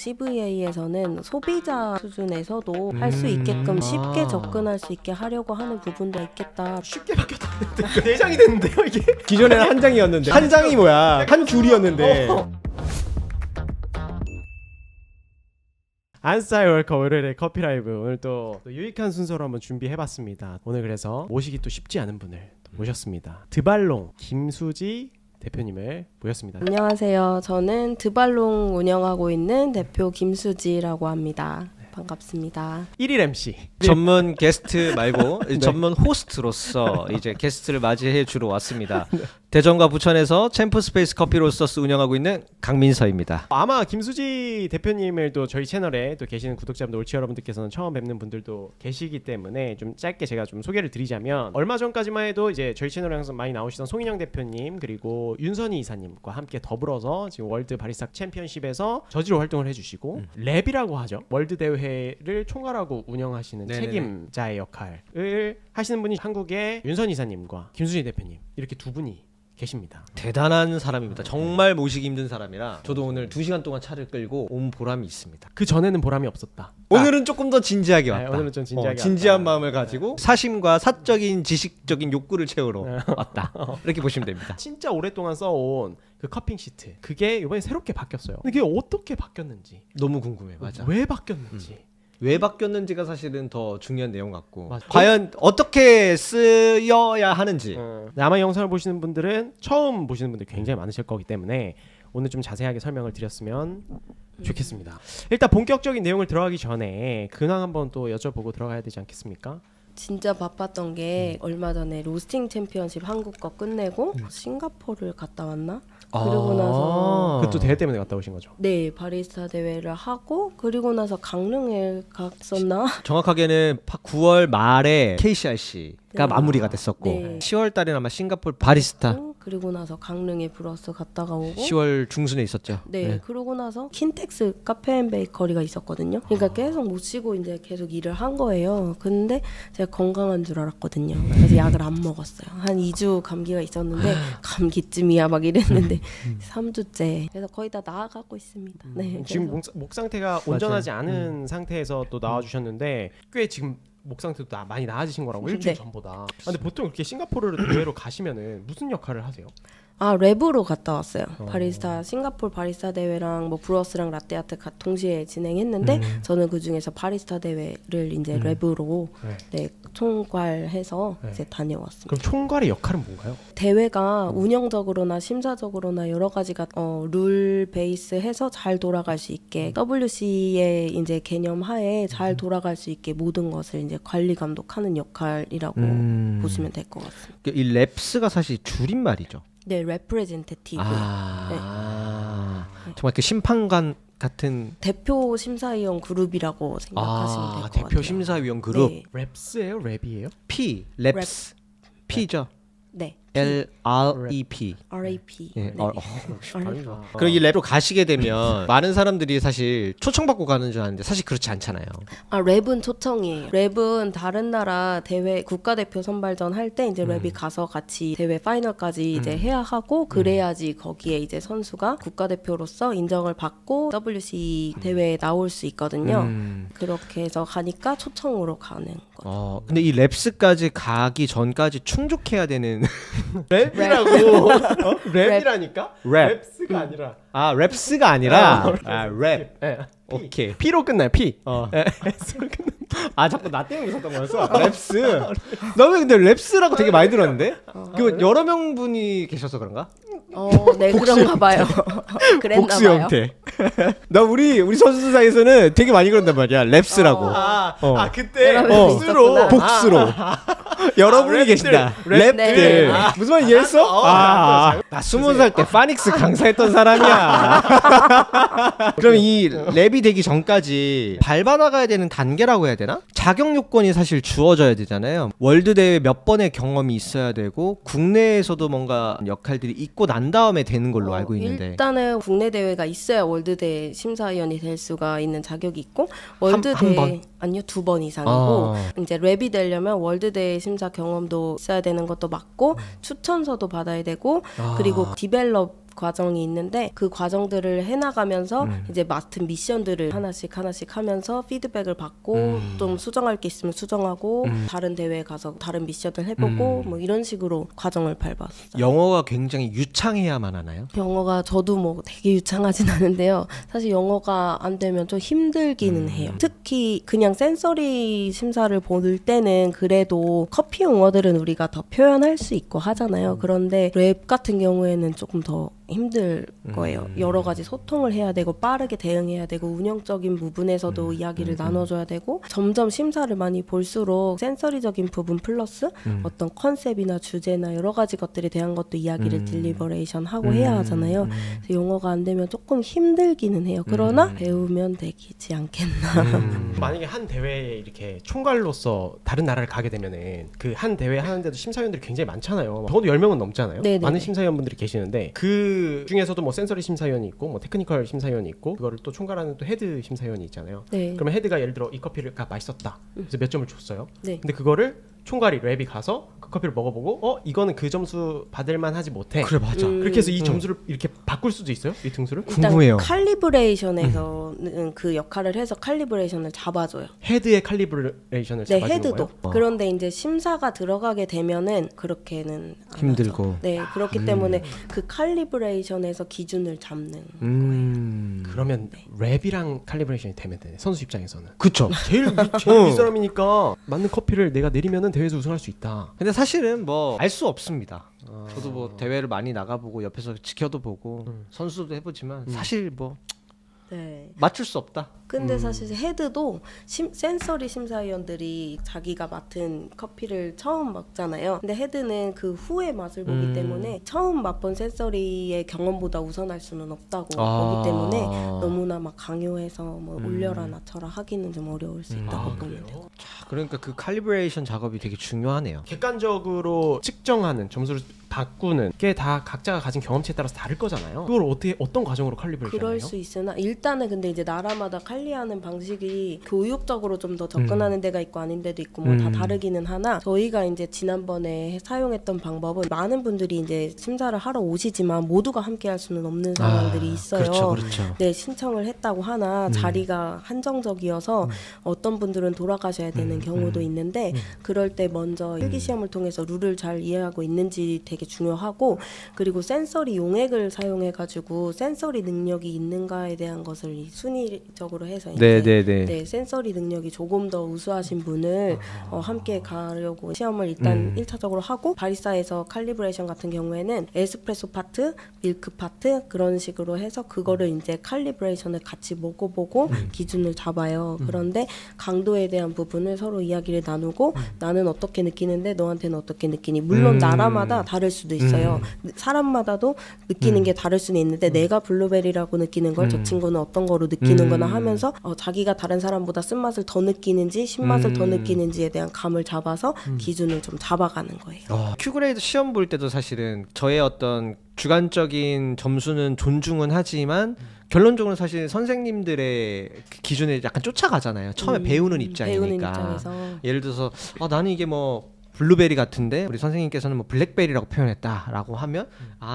CVA에서는 소비자 수준에서도 할 수 있게끔 쉽게 접근할 수 있게 하려고 하는 부분도 있겠다. 쉽게 바뀌었다는데 4장이 됐는데요 이게? 기존에는 한 장이었는데 한 장이 뭐야? 한 줄이었는데. 안싸이 월커 월요일의 커피 라이브, 오늘 또 유익한 순서로 한번 준비해봤습니다. 오늘 그래서 모시기 또 쉽지 않은 분을 모셨습니다. 드발롱 김수지 대표님을 모셨습니다. 안녕하세요. 저는 드발롱 운영하고 있는 대표 김수지라고 합니다. 반갑습니다. 1일 MC 전문 게스트 말고 네. 전문 호스트로서 이제 게스트를 맞이해 주러 왔습니다. 대전과 부천에서 챔프스페이스 커피 로스터스 운영하고 있는 강민서입니다. 아마 김수지 대표님을 또 저희 채널에 또 계시는 구독자분들, 올치 여러분들께서는 처음 뵙는 분들도 계시기 때문에 좀 짧게 제가 좀 소개를 드리자면, 얼마 전까지만 해도 이제 저희 채널에 항상 많이 나오시던 송인영 대표님 그리고 윤선희 이사님과 함께 더불어서 지금 월드 바리스타 챔피언십에서 저지로 활동을 해주시고 랩이라고 하죠. 월드 대회를 총괄하고 운영하시는 네네네. 책임자의 역할을 하시는 분이 한국의 윤선희 이사님과 김수지 대표님, 이렇게 두 분이 계십니다. 대단한 사람입니다. 정말 모시기 힘든 사람이라 저도 오늘 2시간 동안 차를 끌고 온 보람이 있습니다. 그 전에는 보람이 없었다. 오늘은 조금 더 진지하게 왔다. 오늘은 좀 진지하게 진지한 왔다. 마음을 가지고 사심과 사적인 지식적인 욕구를 채우러 왔다. 이렇게 보시면 됩니다. 진짜 오랫동안 써온 그 커핑 시트, 그게 이번에 새롭게 바뀌었어요. 근데 그게 어떻게 바뀌었는지, 너무 궁금해. 맞아. 왜 바뀌었는지. 왜 바뀌었는지가 사실은 더 중요한 내용 같고, 맞아. 과연 어떻게 쓰여야 하는지. 아마 영상을 보시는 분들은 처음 보시는 분들 굉장히 많으실 거기 때문에 오늘 좀 자세하게 설명을 드렸으면 좋겠습니다. 일단 본격적인 내용을 들어가기 전에 근황 한번 또 여쭤보고 들어가야 되지 않겠습니까? 진짜 바빴던 게 얼마 전에 로스팅 챔피언십 한국 거 끝내고 싱가포르를 갔다 왔나? 그리고 나서 그것도 대회 때문에 갔다 오신 거죠? 네, 바리스타 대회를 하고 그리고 나서 강릉에 갔었나? 정확하게는 9월 말에 KCRC가 네. 마무리가 됐었고, 네. 10월 달에는 아마 싱가포르 바리스타, 그리고 나서 강릉에 브러스 갔다가 오고 10월 중순에 있었죠. 네, 그러고 나서 킨텍스 카페앤베이커리가 있었거든요. 그러니까 계속 못 쉬고 이제 계속 일을 한 거예요. 근데 제가 건강한 줄 알았거든요. 그래서 약을 안 먹었어요. 한 2주 감기가 있었는데 감기쯤이야 막 이랬는데 3주째. 그래서 거의 다 나아가고 있습니다. 네, 지금 그래서 목 상태가 온전하지 않은 상태에서 또 나와주셨는데 꽤 지금 목 상태도 많이 나아지신 거라고 일주일 네. 전보다. 근데 보통 이렇게 싱가포르 대회로 가시면은 무슨 역할을 하세요? 랩으로 갔다 왔어요. 바리스타 싱가포르 바리스타 대회랑 뭐 브러스랑 라떼아트 동시에 진행했는데 저는 그 중에서 바리스타 대회를 이제 랩으로 네, 총괄해서 이제 다녀왔습니다. 그럼 총괄의 역할은 뭔가요? 대회가 운영적으로나 심사적으로나 여러 가지가 룰 베이스해서 잘 돌아갈 수 있게 WC의 이제 개념 하에 잘 돌아갈 수 있게 모든 것을 이제 관리 감독하는 역할이라고 보시면 될 것 같습니다. 이 랩스가 사실 줄임말이죠. 네, representative. 정말 그 심판관 같은. 대표 심사위원 그룹이라고 생각하시면 될 것 같아요. 대표 심사위원 그룹. 네. 랩스예요? 랩이에요? P, 랩스. P죠. 네. LREP. RAP. 예, 네. 그리고 이 랩으로 가시게 되면 많은 사람들이 사실 초청받고 가는 줄 아는데 사실 그렇지 않잖아요. 랩은 초청이에요. 랩은 다른 나라 대회 국가대표 선발전 할 때 이제 랩이 가서 같이 대회 파이널까지 이제 해야 하고 그래야지 거기에 이제 선수가 국가대표로서 인정을 받고 WC 대회에 나올 수 있거든요. 그렇게 해서 가니까 초청으로 가는 거죠. 근데 이 랩스까지 가기 전까지 충족해야 되는 랩이라고. 랩이라니까? 랩. 랩스가 아니라. 랩스가 아니라 랩. 네. 오케이. P로 끝나요. P. S로 끝나. 자꾸 나 때문에 웃었던 거였어. 랩스. 너는 근데 랩스라고 되게 많이 들었는데? 그 여러 명분이 계셔서 그런가? 네, 그런가 봐요. 그랬나 복수 봐요. 형태. 나 우리 선수 사이에서는 되게 많이 그런단 말이야. 랩스라고. 그때 여러 복수로. 복수로. 여러분이 계신다. 랩들. 네. 무슨 말인지 이해했어? 나 20살 때 파닉스 강사했던 사람이야. 그럼 이 랩이 되기 전까지 밟아나가야 되는 단계라고 해야 되나? 자격 요건이 사실 주어져야 되잖아요. 월드대회 몇 번의 경험이 있어야 되고 국내에서도 뭔가 역할들이 있고 난 다음에 되는 걸로 알고 있는데, 일단은 국내 대회가 있어야 월드대회 심사위원이 될 수가 있는 자격이 있고 한 월드대회 번? 아니요 2번 이상이고 이제 랩이 되려면 월드대회 심사 경험도 있어야 되는 것도 맞고 추천서도 받아야 되고 그리고 디벨롭 과정이 있는데 그 과정들을 해나가면서 이제 맡은 미션들을 하나씩 하면서 피드백을 받고 좀 수정할 게 있으면 수정하고 다른 대회에 가서 다른 미션을 해보고 뭐 이런 식으로 과정을 밟았어요. 영어가 굉장히 유창해야만 하나요? 영어가 저도 뭐 되게 유창하진 않은데요. 사실 영어가 안 되면 좀 힘들기는 해요. 특히 그냥 센서리 심사를 볼 때는 그래도 커피 용어들은 우리가 더 표현할 수 있고 하잖아요. 그런데 랩 같은 경우에는 조금 더 힘들 거예요. 여러 가지 소통을 해야 되고 빠르게 대응해야 되고 운영적인 부분에서도 이야기를 나눠줘야 되고 점점 심사를 많이 볼수록 센서리적인 부분 플러스 어떤 컨셉이나 주제나 여러 가지 것들에 대한 것도 이야기를 딜리버레이션 하고 해야 하잖아요. 그래서 영어가 안 되면 조금 힘들기는 해요. 그러나 배우면 되지 않겠나. 만약에 한 대회에 이렇게 총괄로서 다른 나라를 가게 되면은 그 한 대회 하는데도 심사위원들이 굉장히 많잖아요. 적어도 10명은 넘잖아요. 네네네. 많은 심사위원분들이 계시는데 그 중에서도 뭐 센서리 심사위원이 있고 뭐 테크니컬 심사위원이 있고 그거를 또 총괄하는 또 헤드 심사위원이 있잖아요. 네. 그러면 헤드가 예를 들어 이 커피가 맛있었다. 그래서 몇 점을 줬어요. 네. 근데 그거를 총괄이 랩이 가서 그 커피를 먹어보고 이거는 그 점수 받을만 하지 못해. 그래 맞아. 그렇게 해서 이 점수를 이렇게 바꿀 수도 있어요? 이 등수를? 궁금해요. 일단 칼리브레이션에서는 그 역할을 해서 칼리브레이션을 잡아줘요. 헤드의 칼리브레이션을 네, 잡아주는 헤드도. 거예요? 그런데 이제 심사가 들어가게 되면은 그렇게는 안 힘들고. 하죠. 네, 그렇기 때문에 그 칼리브레이션에서 기준을 잡는 거예요. 그러면 랩이랑 칼리브레이션이 되면 되네. 선수 입장에서는. 그쵸. 제일 윗사람이니까 맞는 커피를 내가 내리면은 대회에서 우승할 수 있다. 근데 사실은 뭐 알 수 없습니다. 저도 뭐 대회를 많이 나가보고 옆에서 지켜도 보고 선수도 해보지만 사실 뭐 네. 맞출 수 없다. 근데 사실 헤드도 센서리 심사위원들이 자기가 맡은 커피를 처음 먹잖아요. 근데 헤드는 그 후의 맛을 보기 때문에 처음 맛본 센서리의 경험보다 우선할 수는 없다고 보기 때문에 너무나 막 강요해서 뭐 올려라 낮춰라 하기는 좀 어려울 수 있다고 보면 돼요. 자, 그러니까 그 칼리브레이션 작업이 되게 중요하네요. 객관적으로 측정하는 점수를 바꾸는 게 다 각자가 가진 경험치에 따라서 다를 거잖아요. 그걸 어떤 과정으로 칼리브레이션 그럴 해요? 수 있으나 일단은 근데 이제 나라마다 칼리하는 방식이 교육적으로 좀 더 접근하는 데가 있고 아닌 데도 있고 뭐 다 다르기는 하나 저희가 이제 지난번에 사용했던 방법은 많은 분들이 이제 심사를 하러 오시지만 모두가 함께 할 수는 없는 상황들이 있어요. 그렇죠. 네, 신청을 했다고 하나 자리가 한정적이어서 어떤 분들은 돌아가셔야 되는 경우도 있는데 그럴 때 먼저 필기시험을 통해서 룰을 잘 이해하고 있는지 되게 중요하고 그리고 센서리 용액을 사용해가지고 센서리 능력이 있는가에 대한 것을 순위적으로 해서 이제 네, 센서리 능력이 조금 더 우수하신 분을 함께 가려고 시험을 일단 1차적으로 하고 바리스타에서 칼리브레이션 같은 경우에는 에스프레소 파트, 밀크 파트 그런 식으로 해서 그거를 이제 칼리브레이션을 같이 먹어보고 기준을 잡아요. 그런데 강도에 대한 부분을 서로 이야기를 나누고 나는 어떻게 느끼는데 너한테는 어떻게 느끼니 물론 나라마다 다를 수도 있어요. 사람마다도 느끼는 게 다를 수는 있는데 내가 블루베리라고 느끼는 걸 저 친구는 어떤 거로 느끼는 거나 하면서 자기가 다른 사람보다 쓴맛을 더 느끼는지 신맛을 더 느끼는지에 대한 감을 잡아서 기준을 좀 잡아가는 거예요. 큐그레이드 시험 볼 때도 사실은 저의 어떤 주관적인 점수는 존중은 하지만 결론적으로 사실 선생님들의 그 기준에 약간 쫓아가잖아요. 처음에 배우는 입장이니까. 배우는 입장에서. 예를 들어서 나는 이게 뭐 블루베리 같은데 우리 선생님께서는 뭐 블랙베리라고 표현했다라고 하면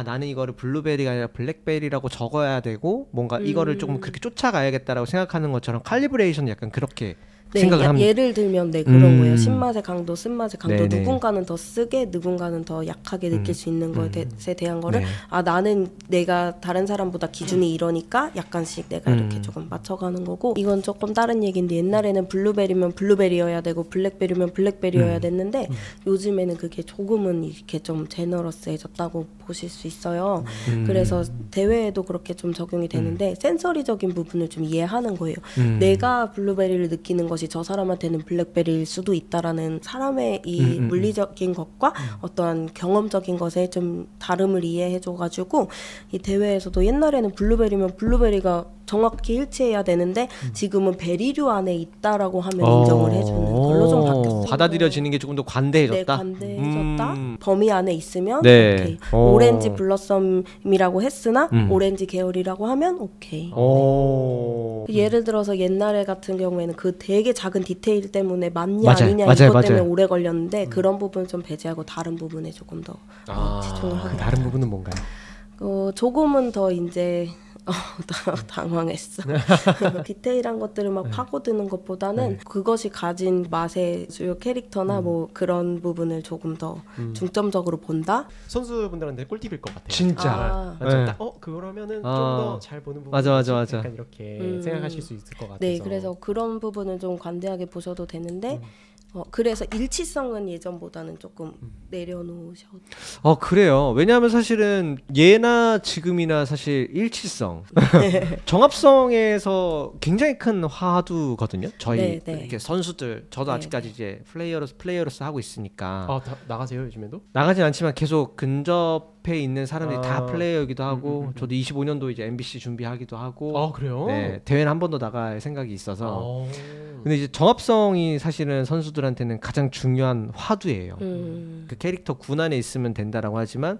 나는 이거를 블루베리가 아니라 블랙베리라고 적어야 되고 뭔가 이거를 조금 그렇게 쫓아가야겠다라고 생각하는 것처럼 칼리브레이션은 약간 그렇게 네, 생각을 합니다. 예를 들면 그런 거예요. 신맛의 강도, 쓴맛의 강도 네네. 누군가는 더 쓰게 누군가는 더 약하게 느낄 수 있는 것에 대한 거를 네. 나는 내가 다른 사람보다 기준이 이러니까 약간씩 내가 이렇게 조금 맞춰가는 거고 이건 조금 다른 얘기인데 옛날에는 블루베리면 블루베리여야 되고 블랙베리면 블랙베리여야 됐는데 요즘에는 그게 조금은 이렇게 좀 제너러스해졌다고 보실 수 있어요. 그래서 대회에도 그렇게 좀 적용이 되는데 센서리적인 부분을 좀 이해하는 거예요. 내가 블루베리를 느끼는 것이 저 사람한테는 블랙베리일 수도 있다라는 사람의 이 물리적인 것과 어떠한 경험적인 것에 좀 다름을 이해해줘가지고 이 대회에서도 옛날에는 블루베리면 블루베리가 정확히 일치해야 되는데 지금은 베리류 안에 있다라고 하면 인정을 해주는 걸로 좀 바뀌었어요. 받아들여지는 게 조금 더 관대해졌다. 네, 관대해졌다. 범위 안에 있으면 네. 오케이. 오렌지 블러썸이라고 했으나 오렌지 계열이라고 하면 오케이. 예를 들어서 옛날에 같은 경우에는 그 되게 작은 디테일 때문에 맞냐 아니냐 이것 때문에 오래 걸렸는데 그런 부분 좀 배제하고 다른 부분에 조금 더 집중을 하게 그 다른 부분은 뭔가요? 조금은 더 이제 당황했어. 디테일한 것들을 막 파고드는 것보다는 그것이 가진 맛의 주요 캐릭터나 뭐 그런 부분을 조금 더 중점적으로 본다. 선수분들한테 꿀팁일 것 같아요. 진짜. 네. 그러면은 좀 더 잘 보는 부분. 맞아. 약간 이렇게 생각하실 수 있을 것 같아서. 네, 그래서 그런 부분은 좀 관대하게 보셔도 되는데. 그래서 일치성은 예전보다는 조금 내려놓으셔도. 그래요. 왜냐하면 사실은 예나 지금이나 사실 일치성, 정합성에서 굉장히 큰 화두거든요. 저희 이렇게 선수들, 저도 아직까지 이제 플레이어로서 하고 있으니까. 나가세요 요즘에도? 나가진 않지만 계속 근접해 있는 사람들이 다 플레이어이기도 하고, 저도 25년도 이제 MBC 준비하기도 하고. 그래요? 네, 대회는 한 번 더 나갈 생각이 있어서. 근데 이제 정합성이 사실은 선수들한테는 가장 중요한 화두예요. 그 캐릭터 군 안에 있으면 된다라고 하지만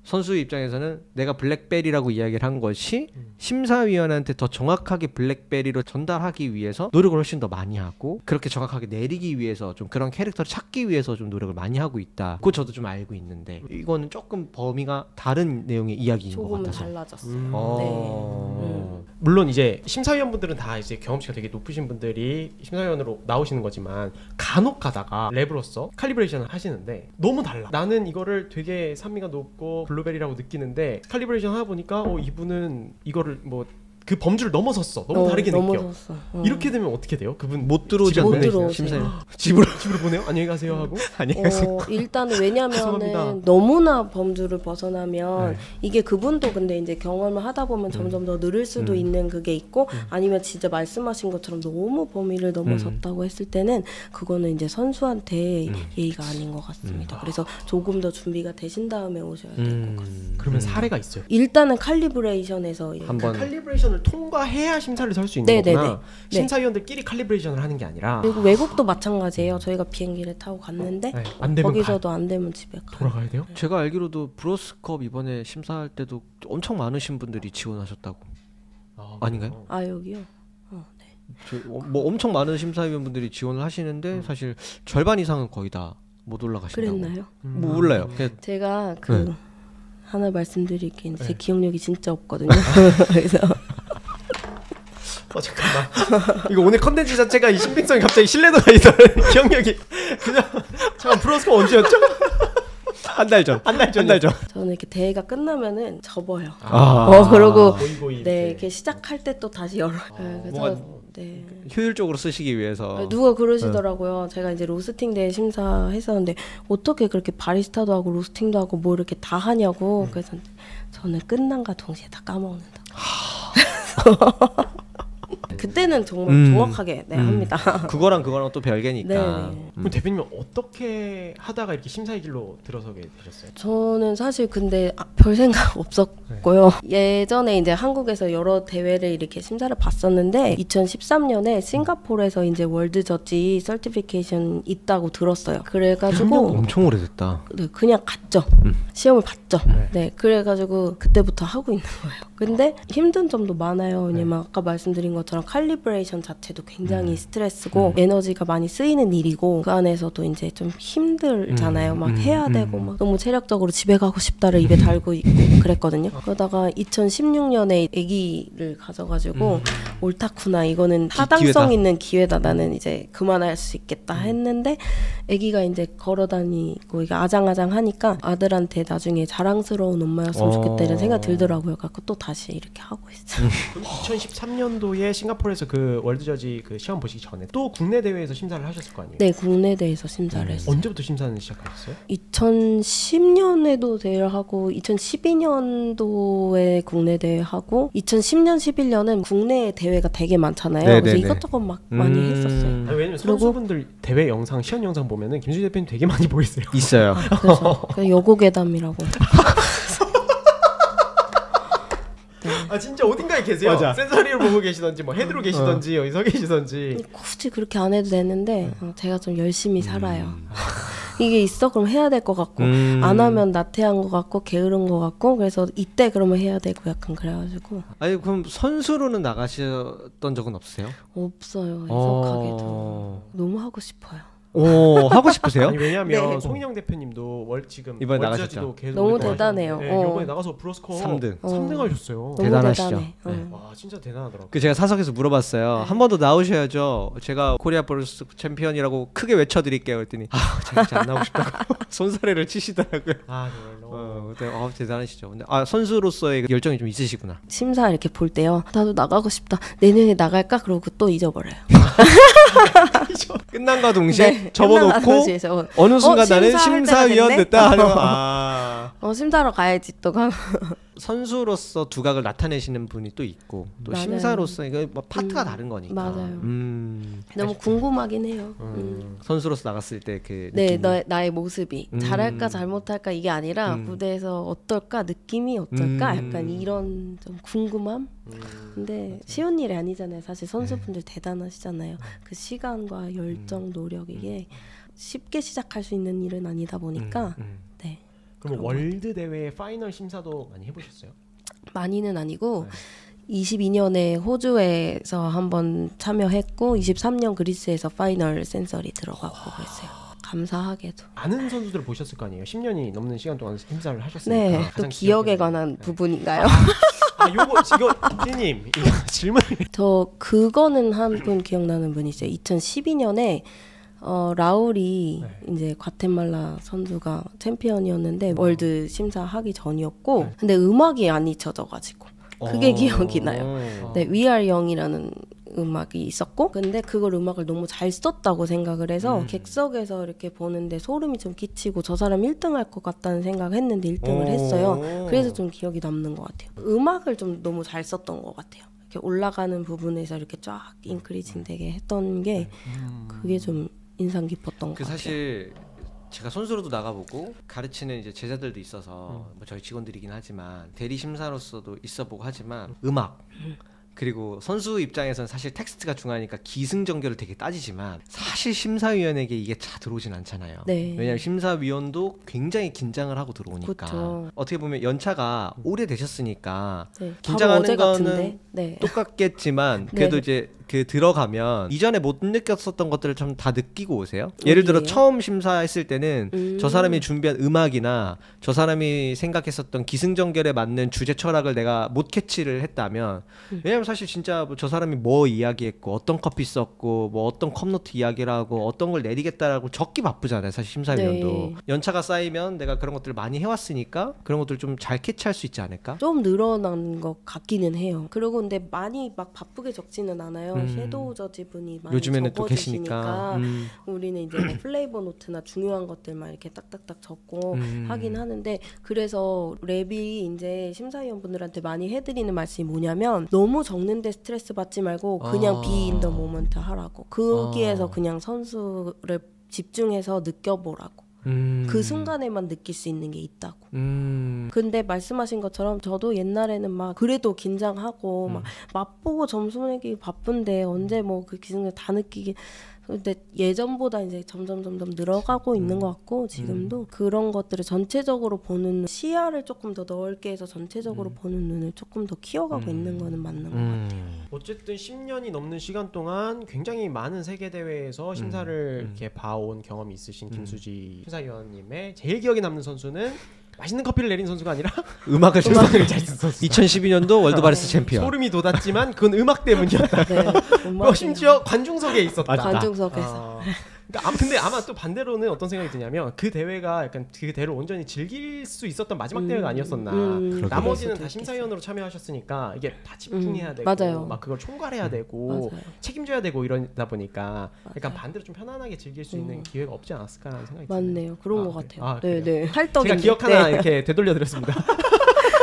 선수 입장에서는 내가 블랙벨이라고 이야기를 한 것이 심사위원한테 더 정확하게 블랙벨이로 전달하기 위해서 노력을 훨씬 더 많이 하고, 그렇게 정확하게 내리기 위해서 좀 그런 캐릭터를 찾기 위해서 좀 노력을 많이 하고 있다. 그거 저도 좀 알고 있는데 이거는 조금 범위가 다른 내용의 이야기인 것 조금은 같아서. 달라졌어요. 물론 이제 심사위원분들은 다 이제 경험치가 되게 높으신 분들이 심사위원으로 나오시는 거지만 간혹 가다가 랩으로서 칼리브레이션을 하시는데 너무 달라. 나는 이거를 되게 산미가 높고 블루베리라고 느끼는데 칼리브레이션 하다 보니까 이분은 이거를 뭐 그 범주를 넘어섰어. 너무 다르게 느껴. 이렇게 되면 어떻게 돼요? 그분 못 들어오죠. 심사위원. 집으로 보내요? 안녕히 가세요 하고. 안녕히 가세요. 일단은 왜냐면은 너무나 범주를 벗어나면 이게 그분도 근데 이제 경험을 하다 보면 점점 더 늘을 수도 있는 그게 있고, 아니면 진짜 말씀하신 것처럼 너무 범위를 넘어섰다고 했을 때는 그거는 이제 선수한테 예의가 아닌 것 같습니다. 그래서 조금 더 준비가 되신 다음에 오셔야 될 것 같습니다. 그러면 사례가 있어요? 일단은 칼리브레이션에서 한번 칼리브레이션을 통과해야 심사를 설 수 있는 거구나. 심사위원들끼리 칼리브레이션을 하는 게 아니라. 그리고 외국도 마찬가지예요. 저희가 비행기를 타고 갔는데 안 되면 거기서도 안 되면 집에 돌아가야 돼요? 제가 알기로도 브로스컵 이번에 심사할 때도 엄청 많으신 분들이 지원하셨다고. 아닌가요? 여기요? 네. 뭐 엄청 많은 심사위원분들이 지원을 하시는데 사실 절반 이상은 거의 다 못 올라가신다고. 그랬나요? 뭐 몰라요. 제가 하나 말씀드릴게. 제 기억력이 진짜 없거든요. 그래서 잠깐만. 이거 오늘 컨텐츠 자체가 이 신빙성이 갑자기 신뢰도가 있어. 기억력이 그냥. 잠깐 브로스컵 언제였죠? 한 달 전. 저는 이렇게 대회가 끝나면은 접어요. 그러고 이렇게 시작할 때 또 다시 열어요. 그래서 효율적으로 쓰시기 위해서. 누가 그러시더라고요. 제가 이제 로스팅 대회 심사했었는데 어떻게 그렇게 바리스타도 하고 로스팅도 하고 뭐 이렇게 다 하냐고. 그래서 저는 끝난과 동시에 다 까먹는다. 그때는 정말 정확하게 합니다. 그거랑 또 별개니까. 그럼 대표님은 어떻게 하다가 이렇게 심사의 길로 들어서게 되셨어요? 저는 사실 근데 별 생각 없었고요. 예전에 이제 한국에서 여러 대회를 이렇게 심사를 봤었는데 2013년에 싱가포르에서 이제 월드 저지 서티피케이션 있다고 들었어요. 그래가지고 엄청 오래됐다. 네, 그냥 갔죠. 시험을 봤죠. 네, 그래가지고 그때부터 하고 있는 거예요. 근데 힘든 점도 많아요. 왜냐면 아까 말씀드린 것처럼 칼리브레이션 자체도 굉장히 스트레스고 에너지가 많이 쓰이는 일이고, 그 안에서도 이제 좀 힘들잖아요. 막 해야 되고 막 너무 체력적으로 집에 가고 싶다를 입에 달고 있고 그랬거든요. 그러다가 2016년에 아기를 가져가지고 옳다구나, 이거는 타당성 있는 기회다, 나는 이제 그만할 수 있겠다 했는데 아기가 이제 걸어다니고 이게 아장아장하니까 아들한테 나중에 자랑스러운 엄마였으면 좋겠다 이런 생각 들더라고요. 그래서 또 다시 이렇게 하고 있어요. 2013년도에 싱가포르에서 그 월드저지 그 시험 보시기 전에 또 국내 대회에서 심사를 하셨을 거 아니에요? 네, 국내 대회에서 심사를 했어요. 언제부터 심사는 시작하셨어요? 2010년에도 대회를 하고 2012년도에 국내 대회 하고 2010년 11년은 국내 대회가 되게 많잖아요. 네네네. 그래서 이것저것 막 많이 했었어요. 아니, 왜냐면 선수분들 대회 영상, 시연 영상 보면은 김수지 대표님 되게 많이 보이세요. 있어요. 그래서 여고괴담이라고. 진짜 어딘가에 계세요. 맞아. 센서리를 보고 계시던지 뭐 헤드로 계시던지 여기 서 계시던지. 굳이 그렇게 안 해도 되는데 제가 좀 열심히 살아요. 이게 있어? 그럼 해야 될 것 같고 안 하면 나태한 것 같고 게으른 것 같고, 그래서 이때 그러면 해야 되고 약간 그래가지고. 아니 그럼 선수로는 나가셨던 적은 없으세요? 없어요. 애석하게도. 너무 하고 싶어요. 오 하고 싶으세요? 아니 왜냐면 네. 송인영 대표님도 지금 이번에 월드저지도 계속 너무 활동하셨는데, 대단해요. 네, 이번에 나가서 브로스컵 3등. 3등 하셨어요. 너무 대단하시죠? 대단해. 네. 와 진짜 대단하더라고요. 그 제가 사석에서 물어봤어요. 네. 한 번 더 나오셔야죠. 제가 코리아 브로스 챔피언이라고 크게 외쳐드릴게요. 그랬더니 진짜 안 나오고 싶다고 손사래를 치시더라고요. 아 정말로. 그때 대단하시죠. 근데 열정이 좀 있으시구나. 심사 이렇게 볼 때요. 나도 나가고 싶다. 내년에 나갈까? 그러고 또 잊어버려요. 끝난과 동시에 네, 접어놓고 끝나가지고 저, 어느 순간 나는 심사할 심사위원 때가 됐네? 됐다 하는 심사하러 가야지 또 가고. 선수로서 두각을 나타내시는 분이 또 있고 또 맞아요. 심사로서 이거 뭐 파트가 다른 거니까. 맞아요. 음. 너무 궁금하긴 해요. 선수로서 나갔을 때 그 네, 느낌이. 나의 모습이 잘할까 잘못할까 이게 아니라 무대에서 어떨까 느낌이 어떨까 약간 이런 좀 궁금함. 근데 쉬운 일이 아니잖아요. 사실 선수분들 대단하시잖아요. 그 시간과 열정, 노력 이게 쉽게 시작할 수 있는 일은 아니다 보니까 네. 그럼 월드 대회 파이널 심사도 많이 해보셨어요? 많이는 아니고 22년에 호주에서 한번 참여했고 23년 그리스에서 파이널 센서리 들어가고 그랬어요. 감사하게도. 아는 선수들을 보셨을 거 아니에요? 10년이 넘는 시간 동안 심사를 하셨으니까. 네, 또 가장 기억에 기억에 관한 부분인가요? 이거 피디님 이거 질문. 저 그거는 한 분 기억나는 분이 있어요. 2012년에 라울이 이제 과테말라 선수가 챔피언이었는데 월드 심사하기 전이었고 근데 음악이 안 잊혀져가지고 그게 기억이 나요. 네, We Are Young이라는 음악이 있었고 근데 그걸 음악을 너무 잘 썼다고 생각을 해서 객석에서 이렇게 보는데 소름이 좀 끼치고 저 사람 1등 할 것 같다는 생각했는데 1등을 했어요. 그래서 좀 기억이 남는 것 같아요. 음악을 좀 너무 잘 썼던 것 같아요. 이렇게 올라가는 부분에서 이렇게 쫙 인크리징 되게 했던 게 그게 좀 인상 깊었던 것 같아요. 사실 제가 선수로도 나가보고 가르치는 이제 제자들도 있어서 뭐 저희 직원들이긴 하지만 대리 심사로서도 있어보고 하지만 음악 그리고 선수 입장에서는 사실 텍스트가 중요하니까 기승전결을 되게 따지지만 사실 심사위원에게 이게 다 들어오진 않잖아요. 네. 왜냐하면 심사위원도 굉장히 긴장을 하고 들어오니까 그쵸. 어떻게 보면 연차가 오래 되셨으니까 네, 긴장하는 바로 어제 거는 같은데. 네. 똑같겠지만 그래도 네. 이제 그 들어가면 이전에 못 느꼈었던 것들을 좀 다 느끼고 오세요. 예를 들어 어디예요? 처음 심사했을 때는 저 사람이 준비한 음악이나 저 사람이 생각했었던 기승전결에 맞는 주제 철학을 내가 못 캐치를 했다면 왜냐면 사실 진짜 뭐저 사람이 뭐 이야기했고 어떤 커피 썼고 뭐 어떤 컵노트 이야기를 하고 어떤 걸 내리겠다라고 적기 바쁘잖아요. 사실 심사위원도 네. 연차가 쌓이면 내가 그런 것들을 많이 해왔으니까 그런 것들 좀 잘 캐치할 수 있지 않을까? 좀 늘어난 것 같기는 해요. 그리고 근데 많이 막 바쁘게 적지는 않아요. 섀도우 저지 분이 많이 요즘에는 또 적어주시니까 계시니까 우리는 이제 뭐 플레이버 노트나 중요한 것들만 이렇게 딱딱딱 적고 하긴 하는데 그래서 랩이 이제 심사위원분들한테 많이 해드리는 말씀이 뭐냐면 너무 적는데 스트레스 받지 말고 그냥 be in the moment 하라고 거기에서 그냥 선수를 집중해서 느껴보라고 그 순간에만 느낄 수 있는 게 있다고. 근데 말씀하신 것처럼 저도 옛날에는 막 그래도 긴장하고 막 맛보고 점수 내기 바쁜데 언제 뭐 그 기승을 다 느끼기. 근데 예전보다 이제 점점 늘어가고 있는 것 같고 지금도 그런 것들을 전체적으로 보는 시야를 조금 더 넓게 해서 전체적으로 보는 눈을 조금 더 키워가고 있는 거는 맞는 것 같아요. 어쨌든 10년이 넘는 시간 동안 굉장히 많은 세계 대회에서 심사를 이렇게 봐온 경험이 있으신 김수지 심사위원님의 제일 기억에 남는 선수는 맛있는 커피를 내린 선수가 아니라 음악을 잘 쓴 선수. 2012년도 월드바리스 챔피언. 소름이 돋았지만 그건 음악 때문이었다. 네, 심지어 관중석에 있었다. 관중석에서. 근데 아마 또 반대로는 어떤 생각이 드냐면 그 대회가 약간 그 대회를 온전히 즐길 수 있었던 마지막 대회가 아니었었나. 나머지는 다 심사위원으로 참여하셨으니까 이게 다 집중해야 되고 맞아요. 막 그걸 총괄해야 되고 맞아요. 책임져야 되고 이러다 보니까 약간 반대로 좀 편안하게 즐길 수 있는 기회가 없지 않았을까라는 생각이 드네요. 맞네요. 그런 것 그래요? 같아요. 그래요? 네. 활동이 제가 기억 하나 이렇게 되돌려드렸습니다.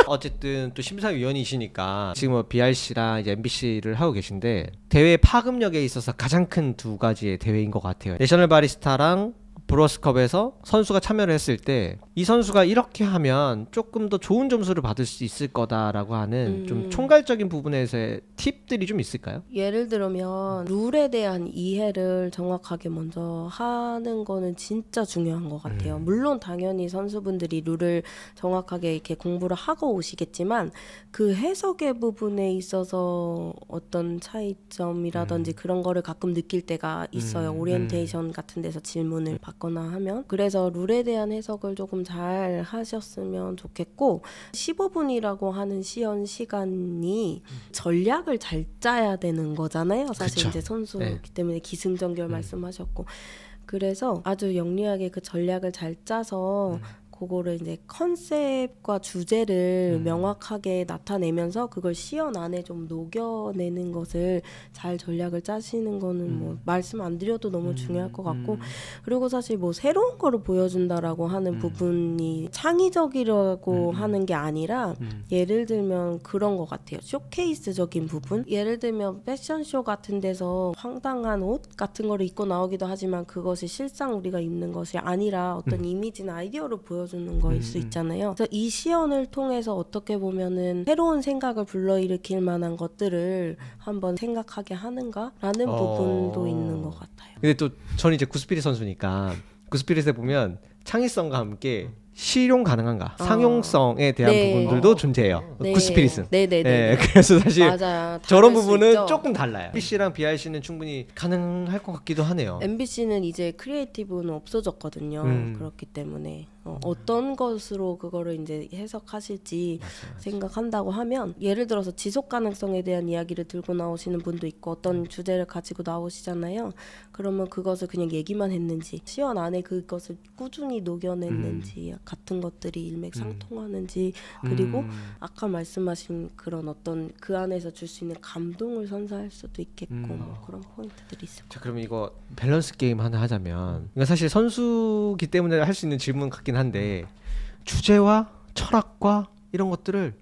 어쨌든 또 심사위원이시니까 지금 뭐 BRC랑 이제 MBC를 하고 계신데 대회 파급력에 있어서 가장 큰 두 가지의 대회인 것 같아요. 내셔널 바리스타랑 브로스컵에서 선수가 참여를 했을 때 이 선수가 이렇게 하면 조금 더 좋은 점수를 받을 수 있을 거다라고 하는 좀 총괄적인 부분에서의 팁들이 좀 있을까요? 예를 들면 룰에 대한 이해를 정확하게 먼저 하는 거는 진짜 중요한 것 같아요. 물론 당연히 선수분들이 룰을 정확하게 이렇게 공부를 하고 오시겠지만 그 해석의 부분에 있어서 어떤 차이점이라든지 그런 거를 가끔 느낄 때가 있어요. 오리엔테이션 같은 데서 질문을 받거나 하면. 그래서 룰에 대한 해석을 조금 잘 하셨으면 좋겠고 15분이라고 하는 시연 시간이 전략을 잘 짜야 되는 거잖아요. 사실 그쵸. 이제 선수이기 네. 때문에 기승전결 말씀하셨고 그래서 아주 영리하게 그 전략을 잘 짜서 그거를 이제 컨셉과 주제를 명확하게 나타내면서 그걸 시연 안에 좀 녹여내는 것을 잘 전략을 짜시는 거는 뭐 말씀 안 드려도 너무 중요할 것 같고 그리고 사실 뭐 새로운 거를 보여준다라고 하는 부분이 창의적이라고 하는 게 아니라 예를 들면 그런 것 같아요. 쇼케이스적인 부분 예를 들면 패션쇼 같은 데서 황당한 옷 같은 거를 입고 나오기도 하지만 그것이 실상 우리가 입는 것이 아니라 어떤 이미지나 아이디어를 보여주는 거일 수 있잖아요. 그래서 이 시연을 통해서 어떻게 보면은 새로운 생각을 불러일으킬 만한 것들을 한번 생각하게 하는가라는 부분도 있는 것 같아요. 근데 또 저는 이제 구스피릿 선수니까 구스피릿에 보면 창의성과 함께 실용 가능한가 상용성에 대한 네. 부분들도 존재해요. 네. 구스피릿은. 네네네. 네, 그래서 사실 맞아요. 저런 다를 수 부분은 있죠. 조금 달라요. MBC랑 BRC는 충분히 가능할 것 같기도 하네요. MBC는 이제 크리에이티브는 없어졌거든요. 그렇기 때문에 어떤 것으로 그거를 이제 해석하실지 생각한다고 하면 예를 들어서 지속 가능성에 대한 이야기를 들고 나오시는 분도 있고 어떤 주제를 가지고 나오시잖아요. 그러면 그것을 그냥 얘기만 했는지 시연 안에 그것을 꾸준히 녹여냈는지 같은 것들이 일맥상통하는지 그리고 아까 말씀하신 그런 어떤 그 안에서 줄 수 있는 감동을 선사할 수도 있겠고 뭐 그런 포인트들이 있을 것 자, 그럼 이거 밸런스 게임 하나 하자면 이거 사실 선수기 때문에 할 수 있는 질문 같긴 한데 주제와 철학과 이런 것들을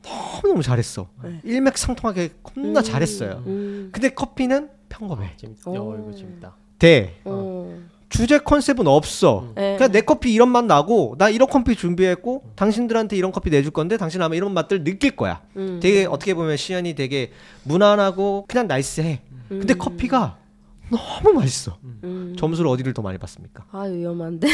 너무너무 잘했어. 네. 일맥상통하게 겁나 잘했어요. 근데 커피는 평범해. 재밌다. 오. 이거 재밌다. 돼. 같아요. 주제 컨셉은 없어. 네. 그냥 내 커피 이런 맛 나고 나 이런 커피 준비했고 당신들한테 이런 커피 내줄 건데 당신 아마 이런 맛들 느낄 거야. 되게 어떻게 보면 시연이 되게 무난하고 그냥 나이스해. 근데 커피가 너무 맛있어. 점수를 어디를 더 많이 받습니까? 아 위험한데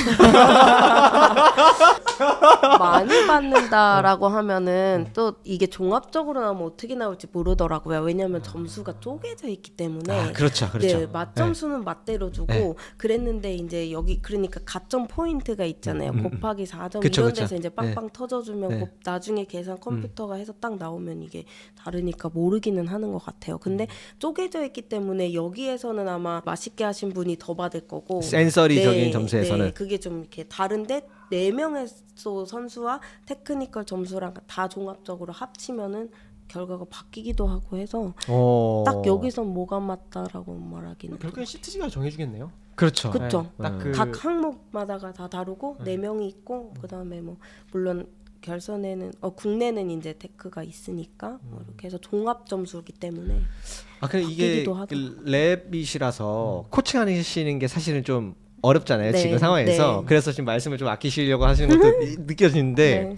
많이 받는다라고 하면은 또 이게 종합적으로 나오면 어떻게 나올지 모르더라고요. 왜냐하면 점수가 쪼개져 있기 때문에 아, 그렇죠, 그렇죠. 네, 맛점수는 맛대로 주고 네. 그랬는데 이제 여기 그러니까 가점 포인트가 있잖아요. 곱하기 4점 그쵸, 이런 그쵸. 데서 이제 빵빵 터져주면 네. 나중에 계산 컴퓨터가 해서 딱 나오면 이게 다르니까 모르기는 하는 것 같아요. 근데 쪼개져 있기 때문에 여기에서는 아마 맛있게 하신 분이 더 받을 거고 센서리적인 점수에서는. 네, 그게 좀 이렇게 다른데 4명의 선수와 테크니컬 점수랑 다 종합적으로 합치면은 결과가 바뀌기도 하고 해서 딱 여기서 뭐가 맞다라고 말하기는 결국엔 CTG가 정해주겠네요. 그렇죠. 그쵸. 딱 그 각 항목마다가 다 다르고 4명이 있고 그다음에 뭐 물론 결선에는 국내는 이제 테크가 있으니까 뭐 이렇게 해서 종합 점수이기 때문에 아, 근데 이게 바뀌기도 하더라고요. 랩이시라서 코칭하시는 게 사실은 좀 어렵잖아요. 네, 지금 상황에서. 네. 그래서 지금 말씀을 좀 아끼시려고 하시는 것도 느껴지는데 네.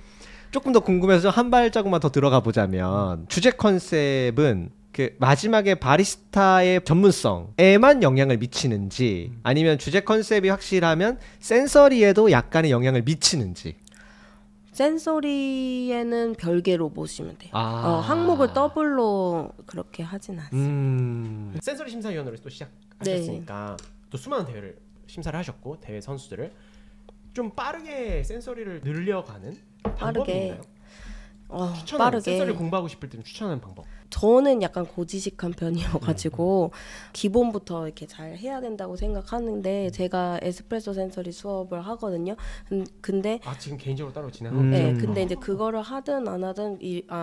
조금 더 궁금해서 한 발자국만 더 들어가 보자면 주제 컨셉은 그 마지막에 바리스타의 전문성에만 영향을 미치는지 아니면 주제 컨셉이 확실하면 센서리에도 약간의 영향을 미치는지. 센서리에는 별개로 보시면 돼요. 아. 항목을 더블로 그렇게 하진 않습니다. 센서리 심사위원으로 또 시작하셨으니까 또 수많은 대회를 심사를 하셨고 대회 선수들을 좀 빠르게 센서리를 늘려가는 방법이 빠르게. 있나요? 추천하는 빠르게. 센서리를 공부하고 싶을 때는 추천하는 방법. 저는 약간 고지식한 편이어가지고 기본부터 이렇게 잘 해야 된다고 생각하는데 제가 에스프레소 센서리 수업을 하거든요. 근데 지금 개인적으로 따로 진행하고 네, 근데 이제 그거를 하든 안 하든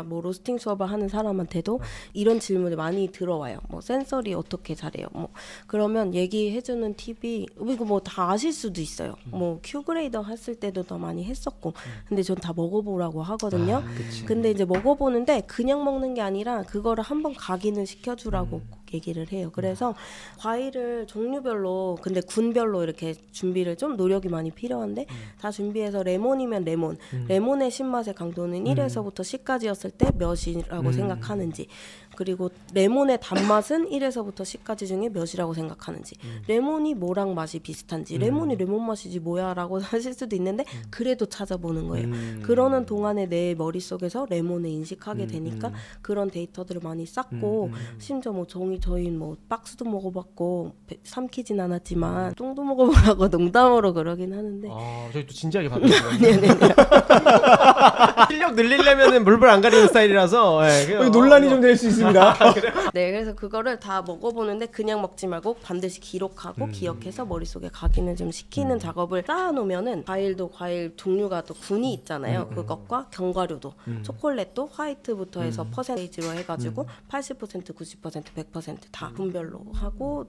뭐 로스팅 수업을 하는 사람한테도 이런 질문이 많이 들어와요. 뭐 센서리 어떻게 잘해요? 뭐 그러면 얘기해주는 팁이 이거 뭐 다 아실 수도 있어요. 뭐 큐그레이더 했을 때도 더 많이 했었고, 근데 전 다 먹어보라고 하거든요. 근데 이제 먹어보는데 그냥 먹는 게 아니라 그거를 한번 각인을 시켜주라고 얘기를 해요. 그래서 과일을 종류별로 근데 군별로 이렇게 준비를 좀 노력이 많이 필요한데 다 준비해서 레몬이면 레몬의 신맛의 강도는 1에서부터 10까지였을 때 몇이라고 생각하는지, 그리고 레몬의 단맛은 1에서부터 10까지 중에 몇이라고 생각하는지, 레몬이 뭐랑 맛이 비슷한지, 레몬이 레몬 맛이지 뭐야 라고 하실 수도 있는데 그래도 찾아보는 거예요. 그러는 동안에 내 머릿속에서 레몬을 인식하게 되니까 그런 데이터들을 많이 쌓고, 심지어 뭐 저희 뭐 박스도 먹어봤고 삼키진 않았지만 똥도 먹어보라고 농담으로 그러긴 하는데 저희 또 진지하게 받았어요. 실력 늘리려면은 물불 안 가리는 스타일이라서 논란이 좀 될 수 있습니다. 네, 그래서 그거를 다 먹어보는데 그냥 먹지 말고 반드시 기록하고 기억해서 머릿속에 각인을 좀 시키는 작업을 쌓아놓으면은 과일도 과일 종류가 또 군이 있잖아요. 그것과 견과류도 초콜릿도 화이트부터 해서 퍼센테이지로 해가지고 80%, 90%, 100%다 분별로 하고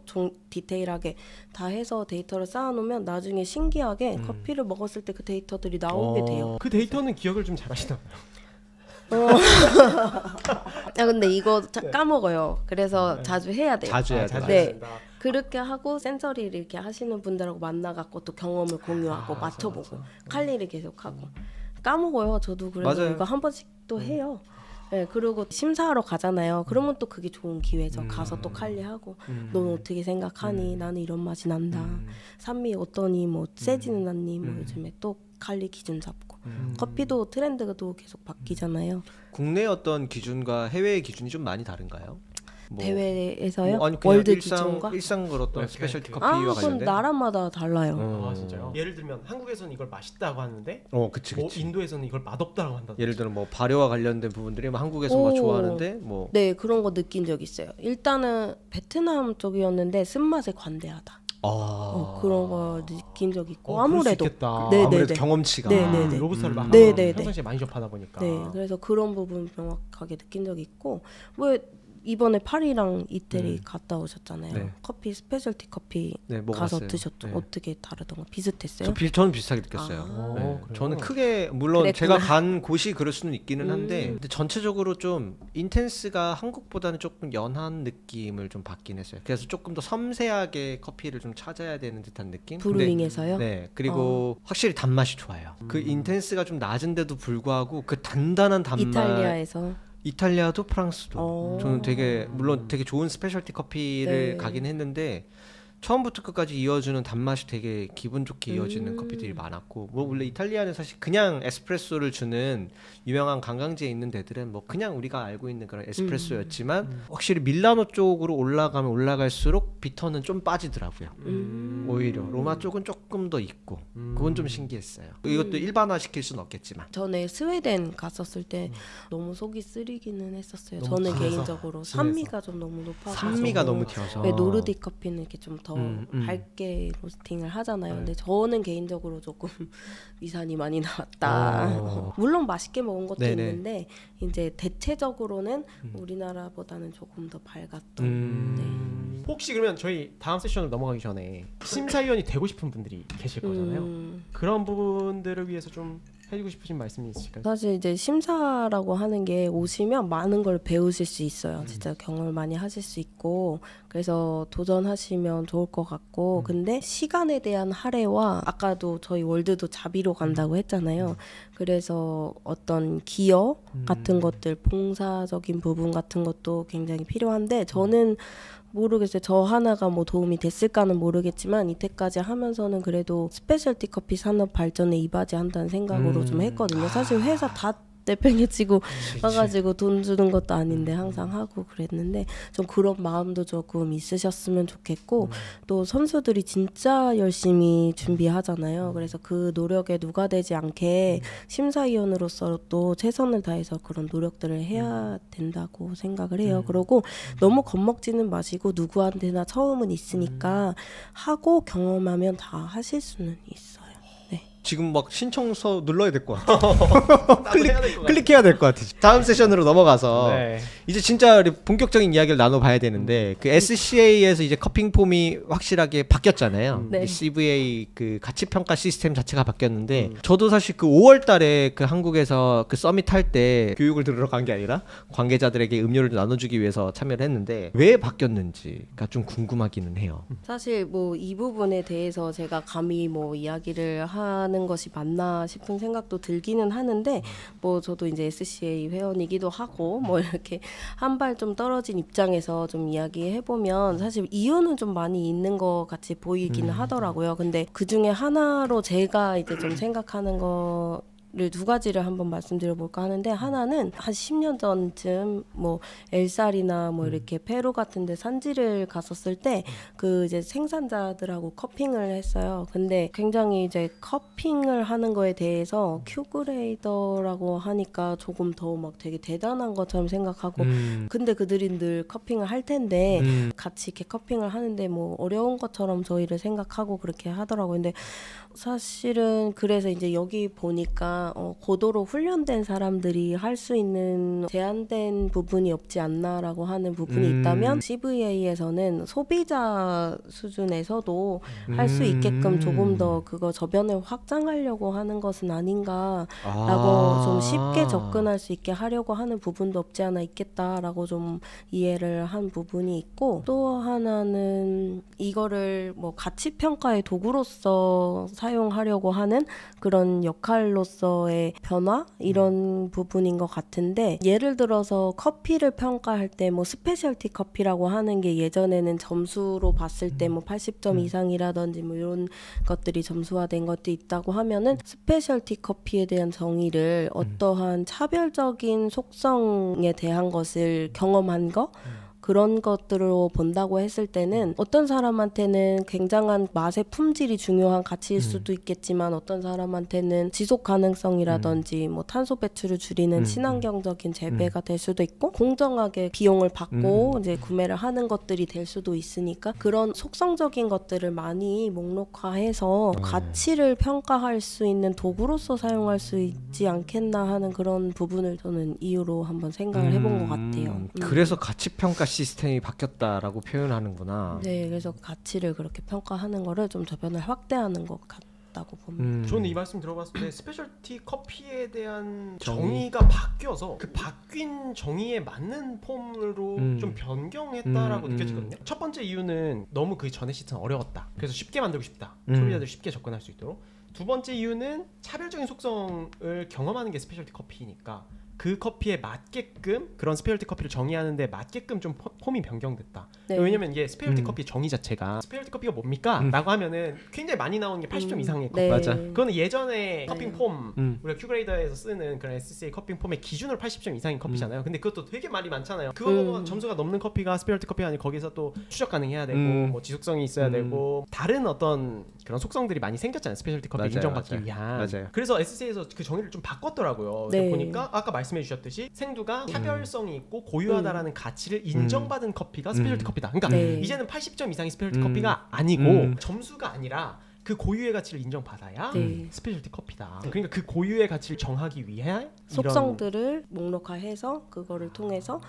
디테일하게 다 해서 데이터를 쌓아놓으면 나중에 신기하게 커피를 먹었을 때 그 데이터들이 나오게 돼요. 그 데이터는 기억을 좀 잘하시나 봐요. 야, 근데 이거 까먹어요. 그래서 자주 해야 돼요. 자주 해야 돼요. 네. 그렇게 하고 센서리를 이렇게 하시는 분들하고 만나갖고 또 경험을 공유하고 맞춰보고 칼리를 계속하고 까먹어요. 저도 그래서 맞아요. 이거 한 번씩 또 해요. 네, 그리고 심사하러 가잖아요. 그러면 또 그게 좋은 기회죠. 가서 또 칼리하고 넌 어떻게 생각하니? 나는 이런 맛이 난다. 산미 어떠니? 뭐 세지는 않니? 뭐 요즘에 또 칼리 기준 잡고 커피도 트렌드가 또 계속 바뀌잖아요. 국내 어떤 기준과 해외의 기준이 좀 많이 다른가요? 대회에서요? 아니 그냥 월드 기준과? 일상 그렇던 네, 스페셜티 그냥 커피와 그건 관련된. 나라마다 달라요. 아 진짜요? 예를 들면 한국에서는 이걸 맛있다고 하는데 그치. 인도에서는 이걸 맛없다고 한다. 예를 들어 뭐 발효와 관련된 부분들이 뭐 한국에서 뭐 오. 좋아하는데 뭐 네, 그런 거 느낀 적 있어요. 일단은 베트남 쪽이었는데 쓴맛에 관대하다. 그런 거 느낀 적 있고 아무래도 네, 아무래도 네, 네. 경험치가 네, 네, 네. 로브스타를 막 네, 네, 네. 평상시에 많이 접하다 보니까. 네, 그래서 그런 부분 명확하게 느낀 적이 있고 왜 이번에 파리랑 이태리 갔다 오셨잖아요. 네. 커피 스페셜티 커피 네, 가서 먹어봤어요. 드셨죠. 네. 어떻게 다르던가 비슷했어요? 저는 비슷하게 느꼈어요. 아. 네. 그래요? 저는 크게 물론 그랬구나. 제가 간 곳이 그럴 수는 있기는 한데 근데 전체적으로 좀 인텐스가 한국보다는 조금 연한 느낌을 좀 받긴 했어요. 그래서 조금 더 섬세하게 커피를 좀 찾아야 되는 듯한 느낌. 브루잉에서요? 네. 그리고 확실히 단맛이 좋아요. 그 인텐스가 좀 낮은데도 불구하고 그 단단한 단맛. 이탈리아도 프랑스도 저는 되게 물론 되게 좋은 스페셜티 커피를 네. 가긴 했는데 처음부터 끝까지 이어주는 단맛이 되게 기분 좋게 이어지는 커피들이 많았고 뭐 원래 이탈리아는 사실 그냥 에스프레소를 주는 유명한 관광지에 있는 데들은 뭐 그냥 우리가 알고 있는 그런 에스프레소였지만 확실히 밀라노 쪽으로 올라가면 올라갈수록 비터는 좀 빠지더라고요. 오히려 로마 쪽은 조금 더 있고 그건 좀 신기했어요. 이것도 일반화 시킬 수는 없겠지만 전에 스웨덴 갔었을 때 너무 속이 쓰리기는 했었어요. 너무 저는 진해서. 개인적으로 산미가 좀 너무 높아서 산미가 너무 튀어서 왜 노르딕 커피는 이렇게 좀 더 음. 밝게 로스팅을 하잖아요. 네. 근데 저는 개인적으로 조금 위산이 많이 나왔다. 물론 맛있게 먹은 것도 네네. 있는데 이제 대체적으로는 우리나라보다는 조금 더 밝았던. 네. 혹시 그러면 저희 다음 세션으로 넘어가기 전에 심사위원이 되고 싶은 분들이 계실 거잖아요. 그런 부분들을 위해서 좀 해주고 싶으신 말씀이 있으실까요? 사실 이제 심사라고 하는 게 오시면 많은 걸 배우실 수 있어요. 진짜 경험을 많이 하실 수 있고 그래서 도전하시면 좋을 것 같고 근데 시간에 대한 할애와 아까도 저희 월드도 자비로 간다고 했잖아요. 그래서 어떤 기여 같은 것들 봉사적인 부분 같은 것도 굉장히 필요한데 저는 모르겠어요. 저 하나가 뭐 도움이 됐을까는 모르겠지만 이때까지 하면서는 그래도 스페셜티 커피 산업 발전에 이바지한다는 생각으로 좀 했거든요. 사실 회사 다 내팽개치고 와가지고 돈 주는 것도 아닌데 항상 하고 그랬는데 좀 그런 마음도 조금 있으셨으면 좋겠고 또 선수들이 진짜 열심히 준비하잖아요. 그래서 그 노력에 누가 되지 않게 심사위원으로서 또 최선을 다해서 그런 노력들을 해야 된다고 생각을 해요. 그리고 너무 겁먹지는 마시고 누구한테나 처음은 있으니까 하고 경험하면 다 하실 수는 있어요. 네. 지금 막 신청서 눌러야 될 것 같아. 클릭해야 될 것 같아. 다음 세션으로 넘어가서 네. 이제 진짜 우리 본격적인 이야기를 나눠봐야 되는데 그 SCA에서 이제 커핑 폼이 확실하게 바뀌었잖아요. 네. 이 CVA 그 가치 평가 시스템 자체가 바뀌었는데 저도 사실 그 5월달에 그 한국에서 그 서밋 할 때 교육을 들으러 간 게 아니라 관계자들에게 음료를 나눠주기 위해서 참여를 했는데 왜 바뀌었는지가 좀 궁금하기는 해요. 사실 뭐 이 부분에 대해서 제가 감히 뭐 이야기를 하는 것이 맞나 싶은 생각도 들기는 하는데 뭐 저도 이제 SCA 회원이기도 하고 뭐 이렇게 한 발 좀 떨어진 입장에서 좀 이야기해 보면 사실 이유는 좀 많이 있는 것 같이 보이기는 하더라고요. 근데 그 중에 하나로 제가 이제 좀 생각하는 거 를 두 가지를 한번 말씀드려 볼까 하는데 하나는 한 10년 전쯤 뭐 엘살이나 뭐 이렇게 페루 같은 데 산지를 갔었을 때 그 이제 생산자들하고 커핑을 했어요. 근데 굉장히 이제 커핑을 하는 거에 대해서 큐그레이더라고 하니까 조금 더 막 되게 대단한 것처럼 생각하고 근데 그들이 늘 커핑을 할 텐데 같이 이렇게 커핑을 하는데 뭐 어려운 것처럼 저희를 생각하고 그렇게 하더라고요. 근데 사실은 그래서 이제 여기 보니까 고도로 훈련된 사람들이 할 수 있는 제한된 부분이 없지 않나라고 하는 부분이 있다면 CVA에서는 소비자 수준에서도 할 수 있게끔 조금 더 그거 저변을 확장하려고 하는 것은 아닌가라고 좀 쉽게 접근할 수 있게 하려고 하는 부분도 없지 않아 있겠다라고 좀 이해를 한 부분이 있고 또 하나는 이거를 뭐 가치평가의 도구로서 사용하려고 하는 그런 역할로서의 변화 이런 부분인 것 같은데 예를 들어서 커피를 평가할 때 뭐 스페셜티 커피라고 하는 게 예전에는 점수로 봤을 때 뭐 80점 이상이라든지 뭐 이런 것들이 점수화된 것도 있다고 하면은 스페셜티 커피에 대한 정의를 어떠한 차별적인 속성에 대한 것을 경험한 거 그런 것들로 본다고 했을 때는 어떤 사람한테는 굉장한 맛의 품질이 중요한 가치일 수도 있겠지만 어떤 사람한테는 지속 가능성이라든지 뭐 탄소 배출을 줄이는 친환경적인 재배가 될 수도 있고 공정하게 비용을 받고 이제 구매를 하는 것들이 될 수도 있으니까 그런 속성적인 것들을 많이 목록화해서 가치를 평가할 수 있는 도구로서 사용할 수 있지 않겠나 하는 그런 부분을 저는 이유로 한번 생각을 해본 것 같아요. 그래서 가치 평가 시스템이 바뀌었다라고 표현하는구나. 네, 그래서 가치를 그렇게 평가하는 거를 좀 저변을 확대하는 것 같다고 봅니다. 저는 이 말씀 들어봤을 때 스페셜티 커피에 대한 정의? 정의가 바뀌어서 그 바뀐 정의에 맞는 폼으로 좀 변경했다라고 느껴지거든요. 첫 번째 이유는 너무 그 전의 시스템은 어려웠다. 그래서 쉽게 만들고 싶다. 소비자들이 쉽게 접근할 수 있도록. 두 번째 이유는 차별적인 속성을 경험하는 게 스페셜티 커피니까 그 커피에 맞게끔 그런 스페셜티 커피를 정의하는데 맞게끔 좀 폼이 변경됐다. 네. 왜냐면 이게 스페셜티 커피 정의 자체가 스페셜티 커피가 뭡니까? 라고 하면은 굉장히 많이 나오는 게 80점 이상의 커피. 네. 맞아. 그거는 예전에 커핑 폼 우리가 우리가 큐그레이더에서 쓰는 그런 SCA 커핑 폼의 기준으로 80점 이상인 커피잖아요. 근데 그것도 되게 말이 많잖아요. 그거 보고 점수가 넘는 커피가 스페셜티 커피가 아니고 거기서 또 추적 가능해야 되고 뭐 지속성이 있어야 되고 다른 어떤 그런 속성들이 많이 생겼잖아요. 스페셜티 커피 맞아요, 인정받기 맞아요. 위한. 맞아요. 그래서 SCA에서 그 정의를 좀 바꿨더라고요. 네. 보니까 아까 말씀해 주셨듯이 생두가 차별성이 있고 고유하다라는 가치를 인정받은 커피가 스페셜티 커피다. 그러니까 네. 이제는 80점 이상이 스페셜티 커피가 아니고 점수가 아니라 그 고유의 가치를 인정받아야 네. 스페셜티 커피다. 그러니까 그 고유의 가치를 정하기 위해 속성들을 목록화해서 그거를 통해서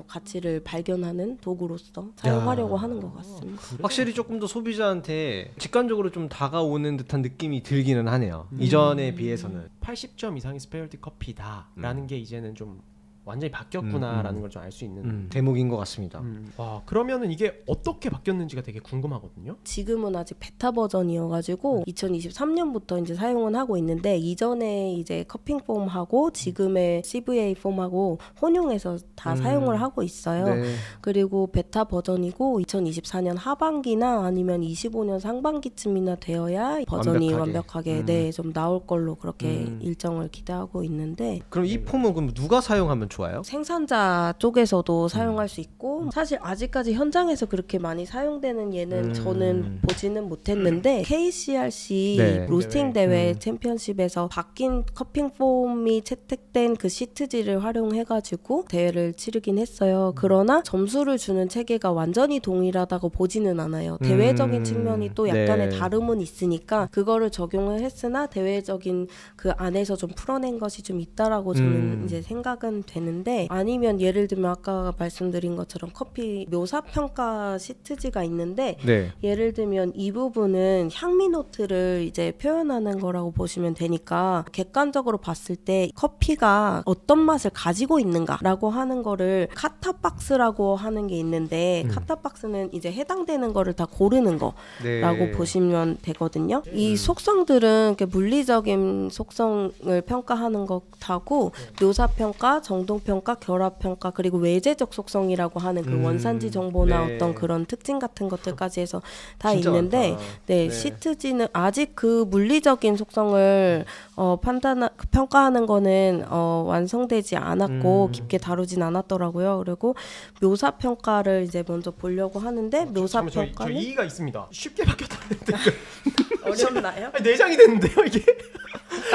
가치를 발견하는 도구로서 사용하려고 하는 것 같습니다. 확실히 조금 더 소비자한테 직관적으로 좀 다가오는 듯한 느낌이 들기는 하네요. 이전에 비해서는. 80점 이상이 스페셜티 커피다라는 게 이제는 좀 완전히 바뀌었구나라는 걸 좀 알 수 있는 대목인 것 같습니다. 와, 그러면은 이게 어떻게 바뀌었는지가 되게 궁금하거든요. 지금은 아직 베타 버전이어가지고 2023년부터 이제 사용은 하고 있는데 이전에 이제 커핑 폼하고 지금의 CVA 폼하고 혼용해서 다 사용을 하고 있어요. 네. 그리고 베타 버전이고 2024년 하반기나 아니면 25년 상반기쯤이나 되어야 버전이 완벽하게 네, 좀 나올 걸로 그렇게 일정을 기대하고 있는데 그럼 이 폼은 그럼 누가 사용하면 좋아요? 생산자 쪽에서도 사용할 수 있고 사실 아직까지 현장에서 그렇게 많이 사용되는 예는 저는 보지는 못했는데 KCRC 네. 로스팅 대회 챔피언십에서 바뀐 커핑 폼이 채택된 그 시트지를 활용해가지고 대회를 치르긴 했어요. 그러나 점수를 주는 체계가 완전히 동일하다고 보지는 않아요. 대외적인 측면이 또 약간의 네. 다름은 있으니까 그거를 적용을 했으나 대외적인 그 안에서 좀 풀어낸 것이 좀 있다라고 저는 이제 생각은 되는데 아니면 예를 들면 아까 말씀드린 것처럼 커피 묘사평가 시트지가 있는데 네. 예를 들면 이 부분은 향미 노트를 이제 표현하는 거라고 보시면 되니까 객관적으로 봤을 때 커피가 어떤 맛을 가지고 있는가라고 하는 거를 카타박스라고 하는 게 있는데 카타박스는 이제 해당되는 거를 다 고르는 거라고 네. 보시면 되거든요. 이 속성들은 이렇게 물리적인 속성을 평가하는 것하고 묘사평가, 정동평가, 결합평가 그리고 외재적 속성이라고 하는 그 원산지 정보나 네. 어떤 그런 특징 같은 것들까지 해서 다 진짜 있는데 많다. 네, 시트지는 아직 그 물리적인 속성을 평가하는 거는 완성되지 않았고 깊게 다루진 않았더라고요. 그리고 묘사 평가를 이제 먼저 보려고 하는데 묘사 잠깐만, 저 평가는 이의가 있습니다. 쉽게 바뀌었다는데 어렵나요? 아니, 4장이 됐는데요 이게?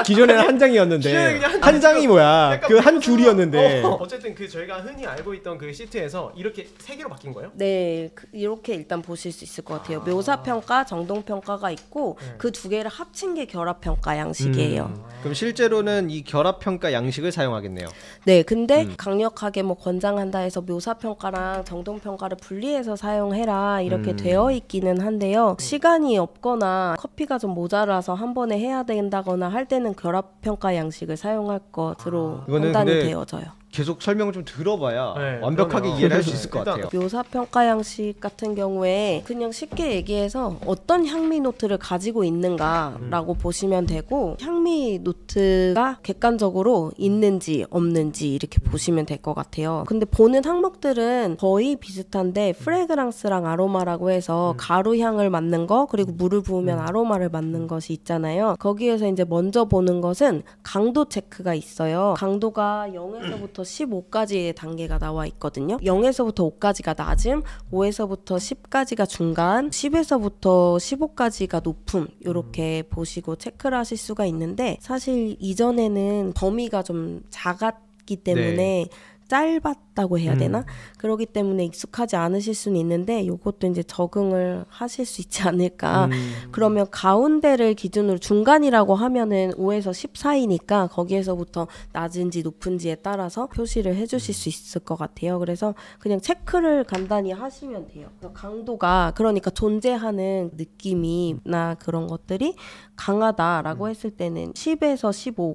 기존에는 한 기존에 장이었는데 그냥 한 장이 뭐야? 약간 그 한 무슨- 줄이었는데. 어쨌든 그 저희가 흔히 알고 있던 그 시트에서 이렇게 3개로 바뀐 거예요? 네, 이렇게 일단 보실 수 있을 것 같아요. 묘사 평가, 정동 평가가 있고 그 두 개를 합친 게 결합 평가 양식이에요. 그럼 실제로는 이 결합 평가 양식을 사용하겠네요. 네, 근데 강력하게 뭐 권장한다 해서 묘사 평가랑 정동 평가를 분리해서 사용해라 이렇게 되어 있기는 한데요. 시간이 없거나 커피가 좀 모자라서 한 번에 해야 된다거나 할 때는 결합 평가 양식을 사용할 것으로 이거는 판단이 근데 되어져요. 계속 설명을 좀 들어봐야 네, 완벽하게 그러네요. 이해를 할 수 있을 것 일단 같아요. 묘사 평가 양식 같은 경우에 그냥 쉽게 얘기해서 어떤 향미 노트를 가지고 있는가라고 보시면 되고 향미 노트가 객관적으로 있는지 없는지 이렇게 보시면 될 것 같아요. 근데 보는 항목들은 거의 비슷한데 프레그랑스랑 아로마라고 해서 가루 향을 맡는 거 그리고 물을 부으면 아로마를 맡는 것이 있잖아요. 거기에서 이제 먼저 보는 것은 강도 체크가 있어요. 강도가 0에서부터 15까지의 단계가 나와 있거든요. 0에서부터 5까지가 낮음, 5에서부터 10까지가 중간, 10에서부터 15까지가 높음 이렇게 보시고 체크를 하실 수가 있는데 사실 이전에는 범위가 좀 작았기 때문에 짧았다고 해야 되나? 그렇기 때문에 익숙하지 않으실 수는 있는데 이것도 이제 적응을 하실 수 있지 않을까. 그러면 가운데를 기준으로 중간이라고 하면은 5에서 10 사이니까 거기에서부터 낮은지 높은지에 따라서 표시를 해주실 수 있을 것 같아요. 그래서 그냥 체크를 간단히 하시면 돼요. 강도가 그러니까 존재하는 느낌이나 그런 것들이 강하다라고 했을 때는 10에서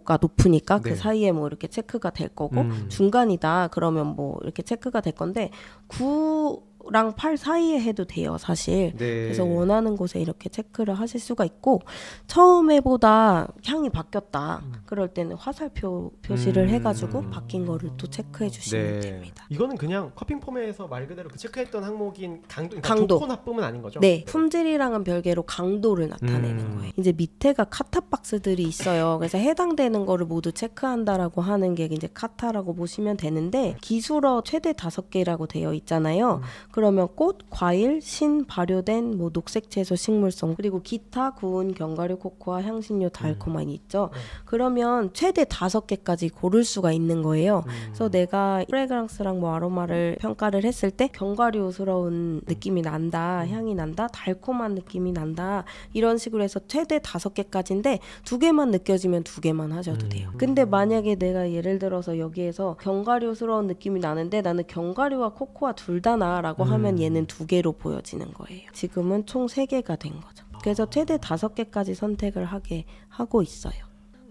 15가 높으니까 그 사이에 뭐 이렇게 체크가 될 거고 중간이다 그러면 뭐 이렇게 체크가 될 건데 9랑 8 사이에 해도 돼요 사실. 네. 그래서 원하는 곳에 이렇게 체크를 하실 수가 있고 처음에보다 향이 바뀌었다 그럴 때는 화살표 표시를 해가지고 바뀐 거를 또 체크해 주시면 됩니다. 이거는 그냥 커핑 폼에서 말 그대로 그 체크했던 항목인 강도, 그러니까 강도. 좋고 나쁨은 아닌 거죠? 네, 품질이랑은 별개로 강도를 나타내는 거예요. 이제 밑에가 카타 박스들이 있어요. 그래서 해당되는 거를 모두 체크한다라고 하는 게 이제 카타라고 보시면 되는데 기술어 최대 5개라고 되어 있잖아요. 그러면 꽃, 과일, 신, 발효된 뭐 녹색 채소, 식물성 그리고 기타, 구운, 견과류, 코코아, 향신료, 달콤한 있죠. 그러면 최대 5개까지 고를 수가 있는 거예요. 그래서 내가 프레그랑스랑 뭐 아로마를 평가를 했을 때 견과류스러운 느낌이 난다, 향이 난다, 달콤한 느낌이 난다 이런 식으로 해서 최대 5개까지인데 2개만 느껴지면 2개만 하셔도 돼요. 근데 만약에 내가 예를 들어서 여기에서 견과류스러운 느낌이 나는데 나는 견과류와 코코아 둘 다 나라고 하면 얘는 2개로 보여지는 거예요. 지금은 총 3개가 된 거죠. 그래서 최대 5개까지 선택을 하게 하고 있어요.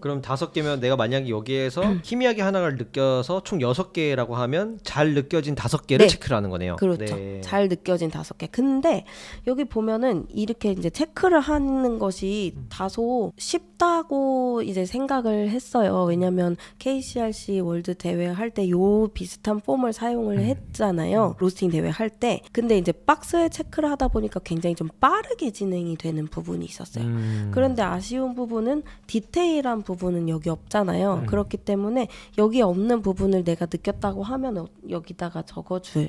그럼 5개면 내가 만약에 여기에서 희미하게 하나를 느껴서 총 6개라고 하면 잘 느껴진 5개를 네. 체크를 하는 거네요. 그렇죠. 네. 잘 느껴진 5개. 근데 여기 보면은 이렇게 이제 체크를 하는 것이 다소 쉽 쉽다고 이제 생각을 했어요. 왜냐면 KCRC 월드 대회 할 때 요 비슷한 폼을 사용을 했잖아요. 로스팅 대회 할 때. 근데 이제 박스에 체크를 하다 보니까 굉장히 좀 빠르게 진행이 되는 부분이 있었어요. 그런데 아쉬운 부분은 디테일한 부분은 여기 없잖아요. 그렇기 때문에 여기 없는 부분을 내가 느꼈다고 하면 여기다가 적어줘야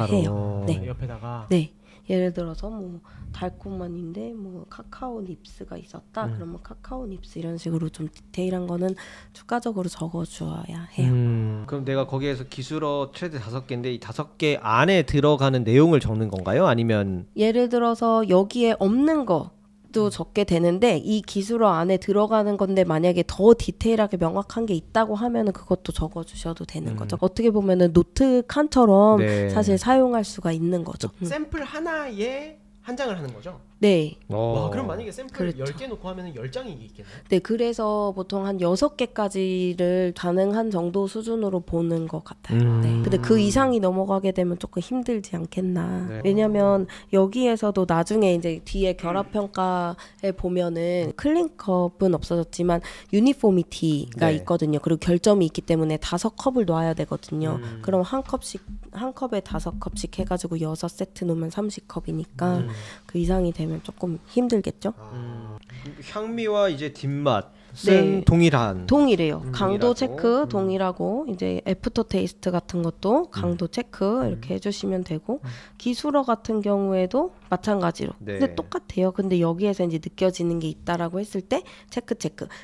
해요. 네. 옆에다가 네. 예를 들어서 뭐 달콤한인데 뭐 카카오 닙스가 있었다. 그러면 카카오 닙스 이런 식으로 좀 디테일한 거는 추가적으로 적어줘야 해요. 그럼 내가 거기에서 기술어 최대 5개인데 이 5개 안에 들어가는 내용을 적는 건가요? 아니면 예를 들어서 여기에 없는 것도 적게 되는데 이 기술어 안에 들어가는 건데 만약에 더 디테일하게 명확한 게 있다고 하면은 그것도 적어주셔도 되는 거죠. 어떻게 보면은 노트 칸처럼 네. 사실 사용할 수가 있는 거죠. 샘플 하나에 한 장을 하는 거죠? 네. 와, 그럼 만약에 샘플 그렇죠. 10개 놓고 하면 10장이 있겠네요? 네, 그래서 보통 한 6개까지를 가능한 정도 수준으로 보는 것 같아요. 네. 근데 그 이상이 넘어가게 되면 조금 힘들지 않겠나. 네. 왜냐면 여기에서도 나중에 이제 뒤에 결합평가에 보면은 클린컵은 없어졌지만 유니포미티가 네. 있거든요. 그리고 결점이 있기 때문에 5컵을 놔야 되거든요. 그럼 한 컵에 5컵씩 해가지고 6세트 놓으면 30컵이니까 그 이상이 되면 조금 힘들겠죠? 향미와 이제 뒷맛은 네. 동일한 동일해요. 강도 동일하고. 체크 동일하고 이제 애프터 테이스트 같은 것도 강도 체크 이렇게 해주시면 되고 기술어 같은 경우에도 마찬가지로 네. 근데 똑같아요. 근데 여기에서 이제 느껴지는 게 있다라고 했을 때 체크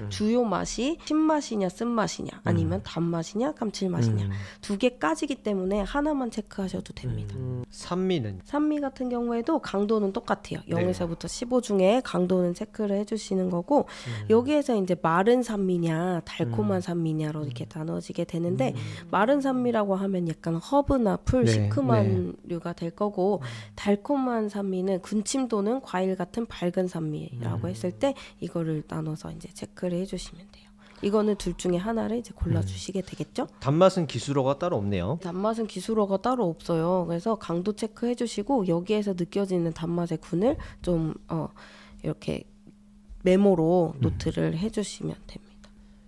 주요 맛이 신맛이냐 쓴맛이냐 아니면 단맛이냐 감칠맛이냐 2개까지기 때문에 하나만 체크하셔도 됩니다. 산미는 산미 같은 경우에도 강도는 똑같아요. 0에서부터 15 중에 강도는 체크를 해주시는 거고 여기에서 이제 마른 산미냐 달콤한 산미냐로 이렇게 나눠지게 되는데 마른 산미라고 하면 약간 허브나 풀 네, 시큼한 류가 될 거고 달콤한 산미는 군침도는 과일 같은 밝은 산미라고 했을 때 이거를 나눠서 이제 체크를 해주시면 돼요. 이거는 둘 중에 하나를 이제 골라주시게 되겠죠? 단맛은 기술어가 따로 없네요. 단맛은 기술어가 따로 없어요. 그래서 강도 체크해 주시고 여기에서 느껴지는 단맛의 군을 좀 이렇게 메모로 노트를 해주시면 됩니다.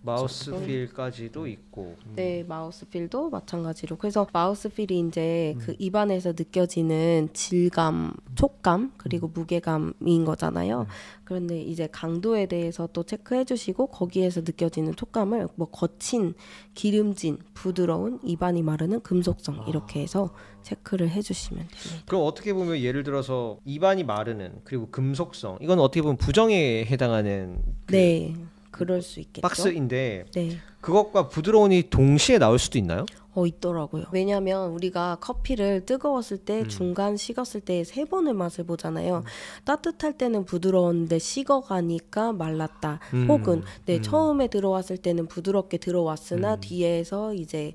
마우스필까지도 있고. 네, 마우스필도 마찬가지로. 그래서 마우스필이 이제 그 입안에서 느껴지는 질감, 촉감, 그리고 무게감인 거잖아요. 그런데 이제 강도에 대해서 또 체크해 주시고 거기에서 느껴지는 촉감을 뭐 거친, 기름진, 부드러운, 입안이 마르는 금속성 이렇게 해서 체크를 해 주시면 됩니다. 그럼 어떻게 보면 예를 들어서 입안이 마르는 그리고 금속성 이건 어떻게 보면 부정에 해당하는 네, 그럴 수 있겠죠. 박스인데 네. 그것과 부드러운이 동시에 나올 수도 있나요? 있더라고요. 왜냐면 우리가 커피를 뜨거웠을 때 중간 식었을 때 3번의 맛을 보잖아요. 따뜻할 때는 부드러운데 식어가니까 말랐다. 혹은 처음에 들어왔을 때는 부드럽게 들어왔으나 뒤에서 이제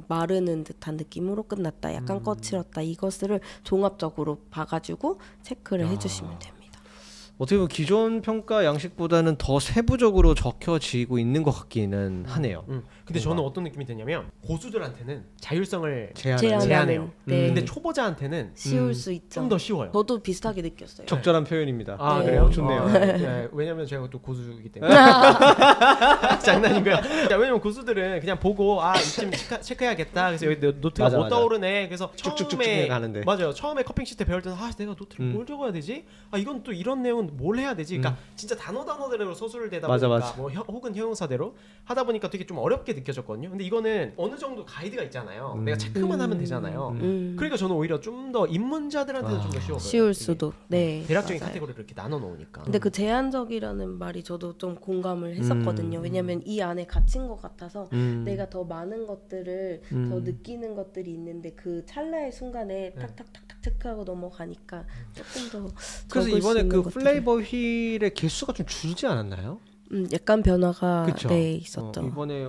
마르는 듯한 느낌으로 끝났다. 약간 거칠었다. 이것을 종합적으로 봐가지고 체크를 해주시면 됩니다. 어떻게 보면 기존 평가 양식보다는 더 세부적으로 적혀지고 있는 것 같기는 하네요. 근데 저는 어떤 느낌이 드냐면 고수들한테는 자율성을 제한하는. 제한해요. 네. 근데 초보자한테는 쉬울 수 있죠. 좀 더 쉬워요. 저도 비슷하게 느꼈어요. 적절한 표현입니다. 아 네. 그래요? 좋네요. 네, 왜냐면 제가 또 고수이기 때문에 장난이고요. 왜냐면 고수들은 그냥 보고 이쯤 체크해야겠다. 그래서 여기 노트가 맞아, 못 맞아. 떠오르네. 그래서 쭉쭉쭉쭉 처음에 가는데. 맞아요. 처음에 커핑 시트 배울 때는 내가 노트를 뭘 적어야 되지? 이건 또 이런 내용은 뭘 해야 되지? 그러니까 진짜 단어대로 서술을 대다 맞아, 보니까 맞아. 뭐 혹은 형용사대로 하다 보니까 되게 좀 어렵게 느껴졌거든요. 근데 이거는 어느 정도 가이드가 있잖아요. 내가 체크만 하면 되잖아요. 그러니까 저는 오히려 좀 더 입문자들한테는 좀 더 쉬워 보여요. 쉬울 수도. 네. 대략적인 맞아요. 카테고리를 이렇게 나눠 놓으니까. 근데 그 제한적이라는 말이 저도 좀 공감을 했었거든요. 왜냐면 이 안에 갇힌 것 같아서 내가 더 많은 것들을 더 느끼는 것들이 있는데 그 찰나의 순간에 탁탁탁탁 체크하고 넘어가니까 조금 더 그래서 적을 수 이번에 있는 그 것들을. 플레이버 휠의 개수가 좀 줄지 않았나요? 약간 변화가 그쵸? 네 있었죠. 이번에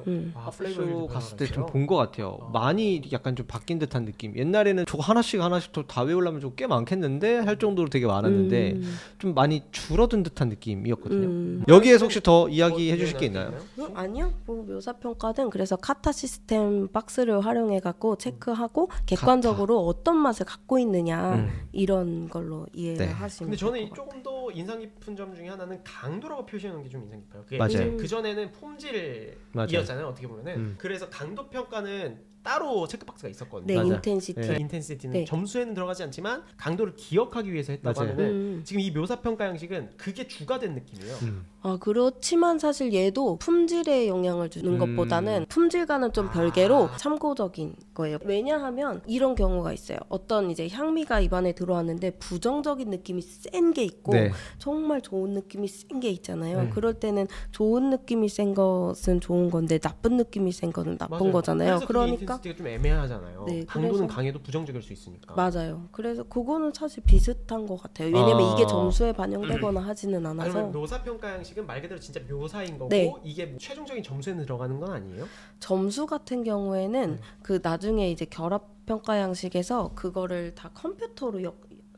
플레이버 휠도 갔을 때 좀 변화가 본 것 같아요. 많이 약간 좀 바뀐 듯한 느낌. 옛날에는 저거 하나씩 더 다 외우려면 좀 꽤 많겠는데 할 정도로 되게 많았는데 좀 많이 줄어든 듯한 느낌이었거든요. 여기에서 혹시 더 이야기해 주실 게 있나요? 아니요. 뭐 묘사평가는 그래서 카타 시스템 박스를 활용해 갖고 체크하고 객관적으로 어떤 맛을 갖고 있느냐 이런 걸로 이해를 네. 하시면 근데 저는 될것 같아요. 조금 더 인상 깊은 점 중에 하나는 강도라고 표시하는 게 좀 인상 깊어요. 그게 맞아요. 그 전에는 폼질이었잖아요. 어떻게 보면은. 그래서 강도 평가는 따로 체크박스가 있었거든요. 네, 맞아. 인텐시티. 네. 인텐시티는 네. 점수에는 들어가지 않지만 강도를 기억하기 위해서 했다고 맞아요. 하면은 지금 이 묘사 평가 형식은 그게 주가 된 느낌이에요. 아, 그렇지만 사실 얘도 품질에 영향을 주는 것보다는 품질과는 좀 별개로 참고적인 거예요. 왜냐하면 이런 경우가 있어요. 어떤 이제 향미가 입안에 들어왔는데 부정적인 느낌이 센 게 있고 네. 정말 좋은 느낌이 센 게 있잖아요. 그럴 때는 좋은 느낌이 센 것은 좋은 건데 나쁜 느낌이 센 거는 나쁜 맞아요. 거잖아요. 그래서 그러니까 인텐시티가 좀 애매하잖아요. 네, 강도는 그래서- 강해도 부정적일 수 있으니까. 맞아요. 그래서 그거는 사실 비슷한 것 같아요. 왜냐면 아. 이게 점수에 반영되거나 하지는 그러면 않아서 묘사 평가 형식은 말 그대로 진짜 묘사인 거고 네. 이게 뭐 최종적인 점수에는 들어가는 건 아니에요? 점수 같은 경우에는 그 나중에 이제 결합 평가 양식에서 그거를 다 컴퓨터로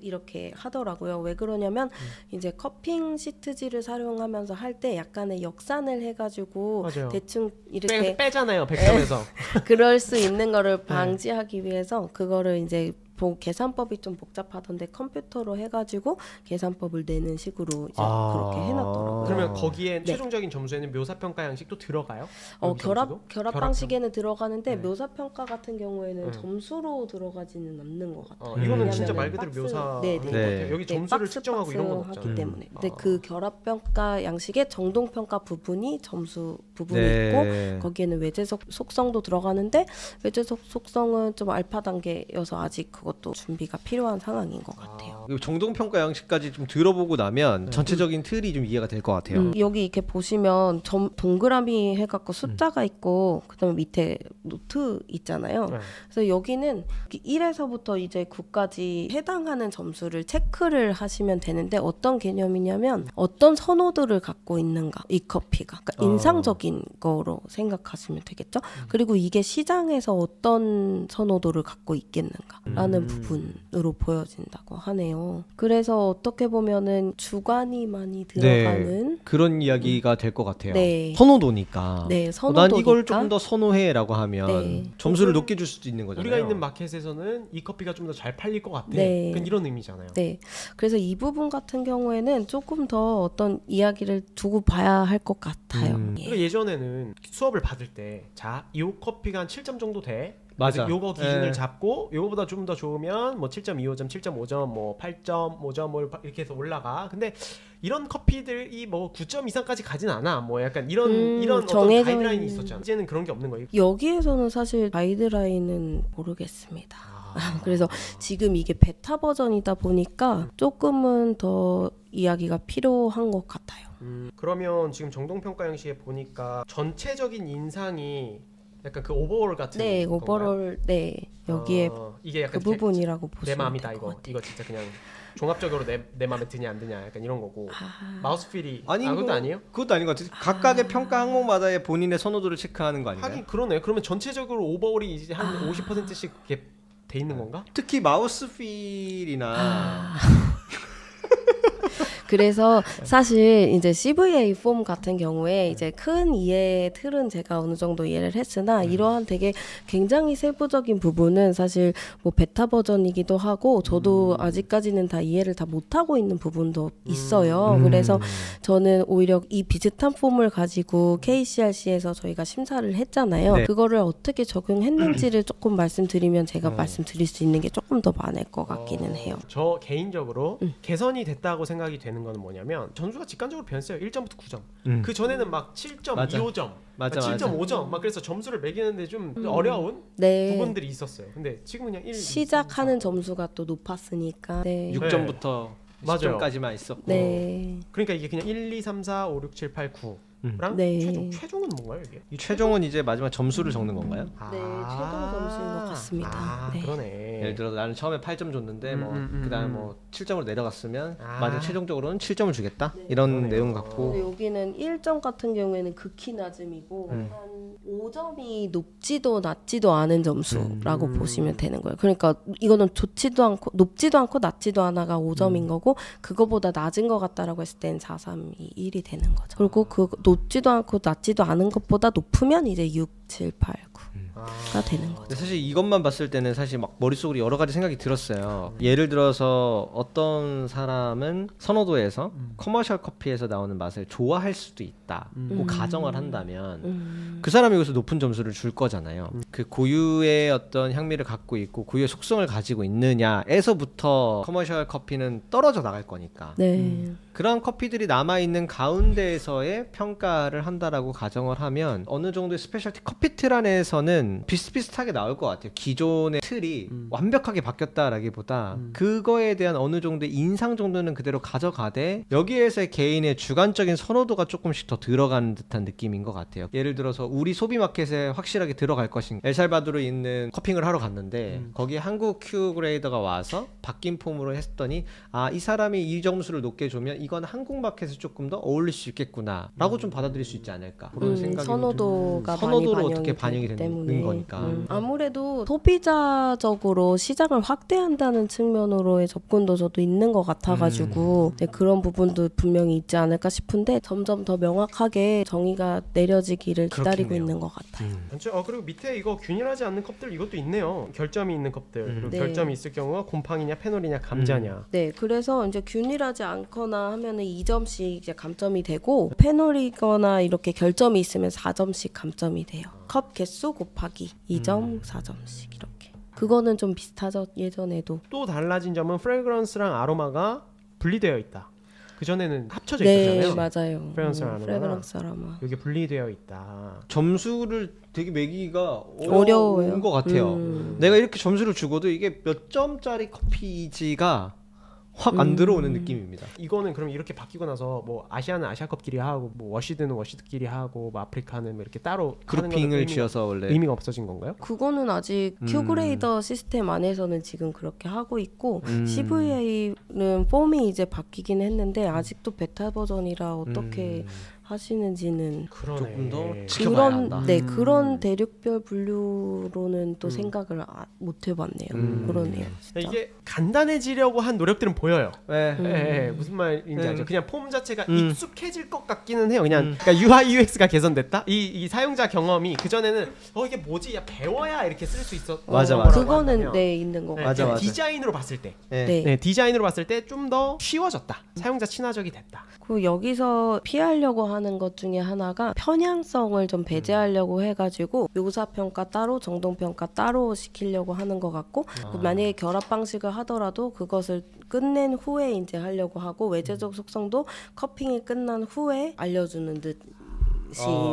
이렇게 하더라고요. 왜 그러냐면 이제 커핑 시트지를 사용하면서 할 때 약간의 역산을 해가지고 맞아요. 대충 이렇게 빼잖아요. 100점에서. 그럴 수 있는 거를 방지하기 위해서 그거를 이제 계산법이 좀 복잡하던데 컴퓨터로 해가지고 계산법을 내는 식으로 이제 그렇게 해놨더라고요. 그러면 거기에 네. 최종적인 점수에는 묘사 평가 양식도 들어가요? 여기 결합 점수도? 방식에는 들어가는데 네. 묘사 평가 같은 경우에는 네. 점수로 들어가지는 않는 것 같아요. 이거는 진짜 왜냐면은 말 그대로 박스- 묘사하는 네, 것 네. 같아요. 여기 네, 점수를 박스 측정하고 이런 건 하기 없잖아요. 때문에. 근데 그 결합 평가 양식의 정동 평가 부분이 점수 부분이 있고 거기에는 외제적 속성도 들어가는데 외제적 속성은 좀 알파 단계여서 아직 그것도 준비가 필요한 상황인 것 같아요. 정동평가 양식까지 좀 들어보고 나면 전체적인 틀이 좀 이해가 될 것 같아요. 여기 이렇게 보시면 동그라미 해갖고 숫자가 있고 그다음에 밑에 노트 있잖아요. 네. 그래서 여기는 1에서부터 이제 9까지 해당하는 점수를 체크를 하시면 되는데 어떤 개념이냐면 어떤 선호도를 갖고 있는가 이 커피가 그러니까 인상적인 거로 생각하시면 되겠죠. 그리고 이게 시장에서 어떤 선호도를 갖고 있겠는가라는 부분으로 보여진다고 하네요. 그래서 어떻게 보면은 주관이 많이 들어가는 그런 이야기가 될 것 같아요. 네. 선호도니까. 네, 난 선호도니까. 이걸 조금 더 선호해라고 하면 네. 점수를 높게 줄 수도 있는 거잖아요. 우리가 있는 마켓에서는 이 커피가 좀 더 잘 팔릴 것 같아. 네. 그러니까 이런 의미잖아요. 네. 그래서 이 부분 같은 경우에는 조금 더 어떤 이야기를 두고 봐야 할 것 같아요. 예. 그러니까 예전에는 수업을 받을 때 자, 이 커피가 한 7점 정도 돼. 맞아. 요거 기준을 네. 잡고 요거보다 좀 더 좋으면 뭐 7.25점, 7.5점, 뭐 8.5점 뭐 이렇게 해서 올라가. 근데 이런 커피들이 뭐 9점 이상까지 가진 않아. 뭐 약간 이런 어떤 정해져 가이드라인이 있는- 있었잖아. 이제는 그런 게 없는 거예요. 여기에서는 사실 가이드라인은 모르겠습니다. 그래서 지금 이게 베타 버전이다 보니까 조금은 더 이야기가 필요한 것 같아요. 그러면 지금 정동평가 형식에 보니까 전체적인 인상이 약간 그 오버올 같은 네, 건가요? 오버롤 네 여기에 이게 그 약간 부분이라고 내 보시면 마음이다 될 것 이거. 같아요. 이거 진짜 그냥 종합적으로 내 마음에 드냐 안 드냐 약간 이런 거고. 마우스 필이 그것도 아니에요? 그것도 아닌 것 같아요. 각각의 평가 항목마다의 본인의 선호도를 체크하는 거 아닌가요? 하긴 그러네. 그러면 전체적으로 오버올이 이제 한 50%씩 이렇게 돼 있는 건가? 특히 마우스 필이나 그래서 사실 이제 CVA 폼 같은 경우에 이제 큰 이해의 틀은 제가 어느 정도 이해를 했으나 이러한 되게 굉장히 세부적인 부분은 사실 뭐 베타 버전이기도 하고 저도 아직까지는 다 이해를 다 못하고 있는 부분도 있어요. 그래서 저는 오히려 이 비슷한 폼을 가지고 KCRC에서 저희가 심사를 했잖아요. 네. 그거를 어떻게 적용했는지를 조금 말씀드리면 제가 말씀드릴 수 있는 게 조금 더 많을 것 같기는 해요. 저 개인적으로 개선이 됐다고 생각이 되는 거는 뭐냐면 점수가 직관적으로 변했어요. 1점부터 9점. 그 전에는 막 7.25점, 맞아, 7.5점 막 그래서 점수를 매기는데 좀 어려운 네. 부분들이 있었어요. 근데 지금은 그냥 1 시작하는 점수가 또 높았으니까. 네. 6점부터 맞아요. 10점까지만 있었고 네. 그러니까 이게 그냥 1, 2, 3, 4, 5, 6, 7, 8, 9랑 네. 최종은 뭔가요 이게? 이 최종은 이제 마지막 점수를 적는 건가요? 네, 최종 점수인 것 같습니다. 네. 그러네. 예를 들어 나는 처음에 8점 줬는데 뭐 그다음에 뭐 7점으로 내려갔으면 아. 마지막 최종적으로는 7점을 주겠다 이런 그러네요. 내용 근데 같고 여기는 1점 같은 경우에는 극히 낮음이고 한 5점이 높지도 낮지도 않은 점수라고 보시면 되는 거예요. 그러니까 이거는 좋지도 않고 높지도 않고 낮지도 않아가 5점인 거고 그거보다 낮은 것 같다라고 했을 땐 4, 3, 2, 1이 되는 거죠. 그리고 그 높지도 않고 낮지도 않은 것보다 높으면 이제 6, 7, 8, 친구가 되는 거죠. 근데 사실 이것만 봤을 때는 사실 막 머릿속으로 여러 가지 생각이 들었어요. 예를 들어서 어떤 사람은 선호도에서 커머셜 커피에서 나오는 맛을 좋아할 수도 있다고 가정을 한다면 그 사람이 여기서 높은 점수를 줄 거잖아요. 그 고유의 어떤 향미를 갖고 있고 고유의 속성을 가지고 있느냐에서부터 커머셜 커피는 떨어져 나갈 거니까. 네. 그런 커피들이 남아있는 가운데에서의 평가를 한다라고 가정을 하면 어느 정도의 스페셜티 커피 틀 안에서는 비슷비슷하게 나올 것 같아요. 기존의 틀이 완벽하게 바뀌었다라기보다 그거에 대한 어느 정도의 인상 정도는 그대로 가져가되 여기에서의 개인의 주관적인 선호도가 조금씩 더 들어가는 듯한 느낌인 것 같아요. 예를 들어서 우리 소비마켓에 확실하게 들어갈 것인가, 엘살바도르에 있는 커핑을 하러 갔는데 거기에 한국 큐 그레이더가 와서 바뀐 폼으로 했더니 아, 이 사람이 이 점수를 높게 주면 이건 한국 마켓에 조금 더 어울릴 수 있겠구나 라고 좀 받아들일 수 있지 않을까 그런 생각이 선호도가 선호도로 많이 어떻게 반영이 되기 되는 때문에. 거니까 아무래도 소비자적으로 시장을 확대한다는 측면으로의 접근도 저도 있는 것 같아가지고 네, 그런 부분도 분명히 있지 않을까 싶은데 점점 더 명확하게 정의가 내려지기를 기다리고 그렇겠네요. 있는 것 같아요. 그리고 밑에 이거 균일하지 않는 컵들 이것도 있네요. 결점이 있는 컵들. 그리고 네. 결점이 있을 경우가 곰팡이냐 페놀이냐 감자냐. 네, 그래서 이제 균일하지 않거나 하면은 2점씩 이제 감점이 되고 페놀이거나 이렇게 결점이 있으면 4점씩 감점이 돼요. 컵 개수 곱하기 2점 4점씩 이렇게. 그거는 좀 비슷하죠. 예전에도. 또 달라진 점은 프레그런스랑 아로마가 분리되어 있다. 그 전에는 합쳐져 네, 있었잖아요. 맞아요. 프레그런스 아로마가. 프레그런스 아로마. 이게 분리되어 있다. 점수를 되게 매기기가 어려워요. 어려운 것 같아요. 내가 이렇게 점수를 주고도 이게 몇 점짜리 커피지가 확 안 들어오는 느낌입니다. 이거는 그럼 이렇게 바뀌고 나서 뭐 아시아는 아시아컵끼리 하고 뭐 워시드는 워시드끼리 하고 뭐 아프리카는 뭐 이렇게 따로 하는 거는 그룹핑을 지어서 원래 의미가 없어진 건가요? 그거는 아직 큐그레이더 시스템 안에서는 지금 그렇게 하고 있고 CVA는 폼이 이제 바뀌긴 했는데 아직도 베타 버전이라 어떻게 하시는지는 조금 더 그러네. 지켜봐야 한다. 그런 대륙별 분류로는 또 생각을 못 해봤네요. 그러네요. 진짜. 이게 간단해지려고 한 노력들은 보여요. 네. 예, 무슨 말인지 알죠? 그냥 폼 자체가 익숙해질 것 같기는 해요. 그냥 그러니까 UI UX가 개선됐다. 이 사용자 경험이 그 전에는 이게 뭐지? 야 배워야 이렇게 쓸 수 있어. 맞아, 맞아. 그거는 네 있는 거 같아요. 맞아, 맞아. 디자인으로 봤을 때, 네. 네. 네, 디자인으로 봤을 때 좀 더 쉬워졌다. 사용자 친화적이 됐다. 그 여기서 피하려고 하는 것 중에 하나가 편향성을 좀 배제하려고 해가지고 묘사 평가 따로 정동 평가 따로 시키려고 하는 것 같고 만약에 결합 방식을 하더라도 그것을 끝낸 후에 이제 하려고 하고 외재적 속성도 커핑이 끝난 후에 알려주는 듯.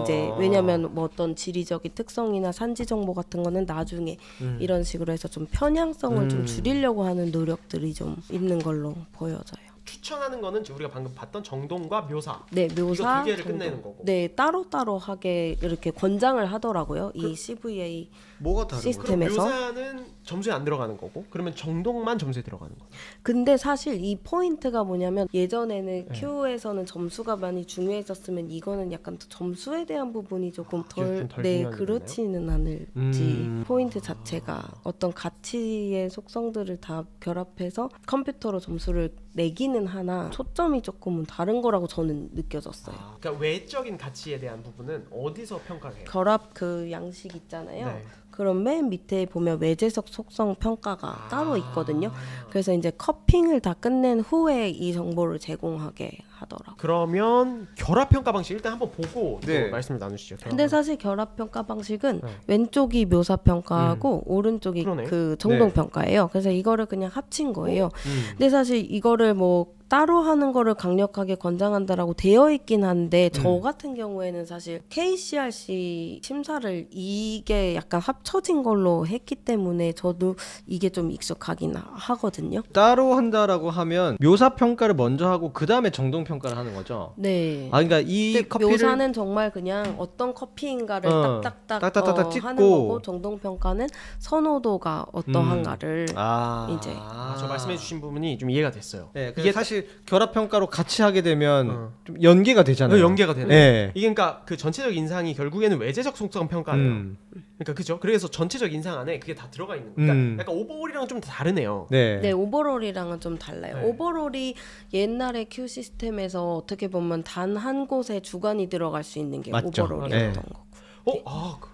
이제 왜냐면 뭐 어떤 지리적인 특성이나 산지 정보 같은 거는 나중에 이런 식으로 해서 좀 편향성을 좀 줄이려고 하는 노력들이 좀 있는 걸로 보여져요. 추천하는 거는 우리가 방금 봤던 정동과 묘사. 네, 묘사 이거 두 개를 정도. 끝내는 거고. 네, 따로따로 하게 이렇게 권장을 하더라고요. 이 CVA 뭐가 다른 거예요? 그럼 시스템에서. 묘사는 점수에 안 들어가는 거고, 그러면 정동만 점수에 들어가는 거예요. 근데 사실 이 포인트가 뭐냐면 예전에는 Q에서는 점수가 많이 중요했었으면 이거는 약간 더 점수에 대한 부분이 조금 좀 덜, 덜 네, 중요한 그렇지는 않을지 포인트 자체가 어떤 가치의 속성들을 다 결합해서 컴퓨터로 점수를 내기는 하나 초점이 조금은 다른 거라고 저는 느껴졌어요. 그러니까 외적인 가치에 대한 부분은 어디서 평가를 해요? 결합 그 양식 있잖아요. 네. 그럼 맨 밑에 보면 외재적 속성 평가가 따로 있거든요. 그래서 이제 커핑을 다 끝낸 후에 이 정보를 제공하게 하더라고요. 그러면 결합 평가 방식 일단 한번 보고 네. 또 말씀을 나누시죠. 근데 사실 결합 평가 방식은 네. 왼쪽이 묘사 평가하고 오른쪽이 그러네. 그 정동 네. 평가예요. 그래서 이거를 그냥 합친 거예요. 근데 사실 이거를 뭐 따로 하는 거를 강력하게 권장한다라고 되어 있긴 한데 저 같은 경우에는 사실 KCRC 심사를 이게 약간 합쳐진 걸로 했기 때문에 저도 이게 좀 익숙하긴 하거든요. 따로 한다라고 하면 묘사 평가를 먼저 하고 그 다음에 정동 평가를 하는 거죠. 네. 아 그러니까 이 근데 커피를 묘사는 정말 그냥 어떤 커피인가를 딱딱딱딱 찍고 하는 거고 정동 평가는 선호도가 어떠한가를 이제 저 말씀해주신 부분이 좀 이해가 됐어요. 네, 이게 사실 결합 평가로 같이 하게 되면 좀 연계가 되잖아요. 연계가 되네. 네. 이게 그러니까 그 전체적 인상이 결국에는 외재적 속성 평가예요. 그러니까 그죠? 그래서 전체적 인상 안에 그게 다 들어가 있는 거예요. 그러니까 약간 오버올이랑 좀 다르네요. 네. 네, 오버롤이랑은 좀 달라요. 네. 오버롤이 옛날에 Q 시스템에서 어떻게 보면 단 한 곳에 주관이 들어갈 수 있는 게 맞죠. 오버롤이었던 네. 거고.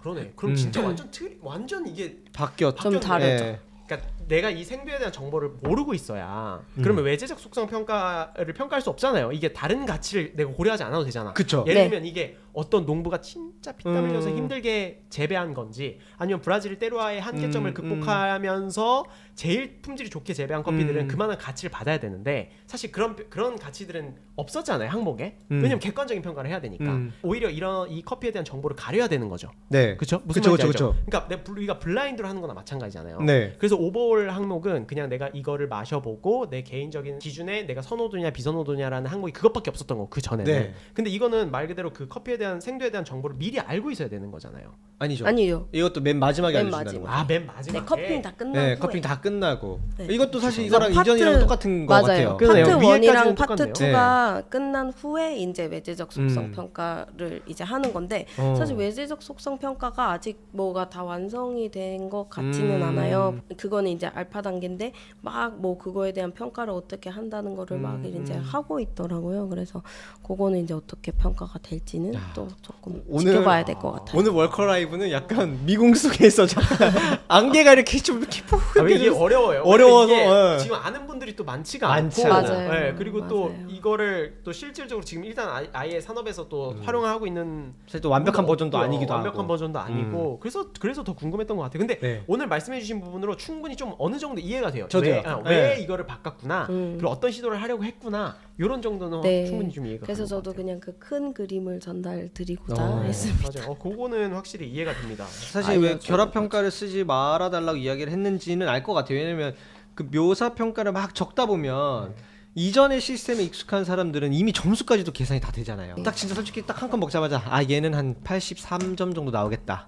그러네. 그럼 진짜 완전 이게 바뀌었죠. 좀 다르죠. 예. 그러니까 내가 이 생두에 대한 정보를 모르고 있어야 그러면 외재적 속성 평가를 평가할 수 없잖아요. 이게 다른 가치를 내가 고려하지 않아도 되잖아. 그쵸. 예를 네. 들면 이게 어떤 농부가 진짜 피땀 흘려서 힘들게 재배한 건지 아니면 브라질 때루아의 한계점을 극복하면서 제일 품질이 좋게 재배한 커피들은 그만한 가치를 받아야 되는데 사실 그런 가치들은 없었잖아요, 항목에. 왜냐면 객관적인 평가를 해야 되니까. 오히려 이 커피에 대한 정보를 가려야 되는 거죠. 네. 그렇죠? 무슨 그쵸, 말인지 그쵸, 알죠? 그쵸. 그러니까 우리가 블라인드로 하는 거나 마찬가지잖아요. 네. 그래서 오버올 항목은 그냥 내가 이거를 마셔보고 내 개인적인 기준에 내가 선호도냐 비선호도냐라는 항목이 그것밖에 없었던 거고 그 전에는. 네. 근데 이거는 말 그대로 그 커피에 대한 생두에 대한 정보를 미리 알고 있어야 되는 거잖아요. 아니죠. 아니요. 이것도 맨 마지막에 맨 알려준다는 마지막. 거죠. 맨 마지막에. 네, 커피는 다 끝나고. 네, 커피 다 끝나고. 네. 이것도 사실 그래서 이거랑 이전이랑 똑같은 거 맞아요. 같아요. 그러네요. 파트 위에까지는 1이랑 파트 똑같네요. 2가 끝난 후에 이제 외재적 속성 평가를 이제 하는 건데 사실 외재적 속성 평가가 아직 뭐가 다 완성이 된 것 같지는 않아요. 그거는 이제 알파 단계인데 막 뭐 그거에 대한 평가를 어떻게 한다는 거를 막 이제 하고 있더라고요. 그래서 그거는 이제 어떻게 평가가 될지는 또 조금 지켜봐야 될 것 같아요. 오늘 월커라이브는 약간 미궁 속에서 잠깐 안개가 이렇게 좀 이렇게 이게 어려워요. 어려워서, 이게 예. 지금 아는 분들이 또 많지가 많지 않고, 않아요. 네, 그리고 또 맞아요. 이거를 또 실질적으로 지금 일단 아예 산업에서 또 활용하고 있는 사실 또 완벽한 버전도 없고요. 아니기도 완벽한 하고. 버전도 아니고 그래서 더 궁금했던 것 같아요. 근데 네. 오늘 말씀해주신 부분으로 충분히 좀 어느 정도 이해가 돼요. 저도요. 왜 네. 이거를 바꿨구나, 그리고 어떤 시도를 하려고 했구나, 이런 정도는 네. 충분히 좀 이해가. 그래서 가는 것 저도 같아요. 그냥 그 큰 그림을 전달드리고자 했습니다. 맞아요. 그거는 확실히 이해가 됩니다. 사실 왜 결합 평가를 쓰지 말아달라고 이야기를 했는지는 알 것 같아요. 왜냐면 그 묘사 평가를 막 적다 보면 이전의 시스템에 익숙한 사람들은 이미 점수까지도 계산이 다 되잖아요. 딱 진짜 솔직히 딱 한 건 먹자마자 얘는 한 83점 정도 나오겠다.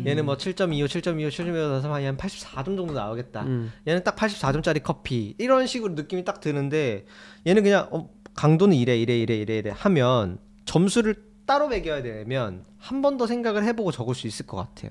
얘는 뭐 7.25, 7.25, 7.25 나서 한 84점 정도 나오겠다. 얘는 딱 84점짜리 커피 이런 식으로 느낌이 딱 드는데 얘는 그냥 강도는 이래 하면 점수를 따로 매겨야 되면 한 번 더 생각을 해보고 적을 수 있을 것 같아요.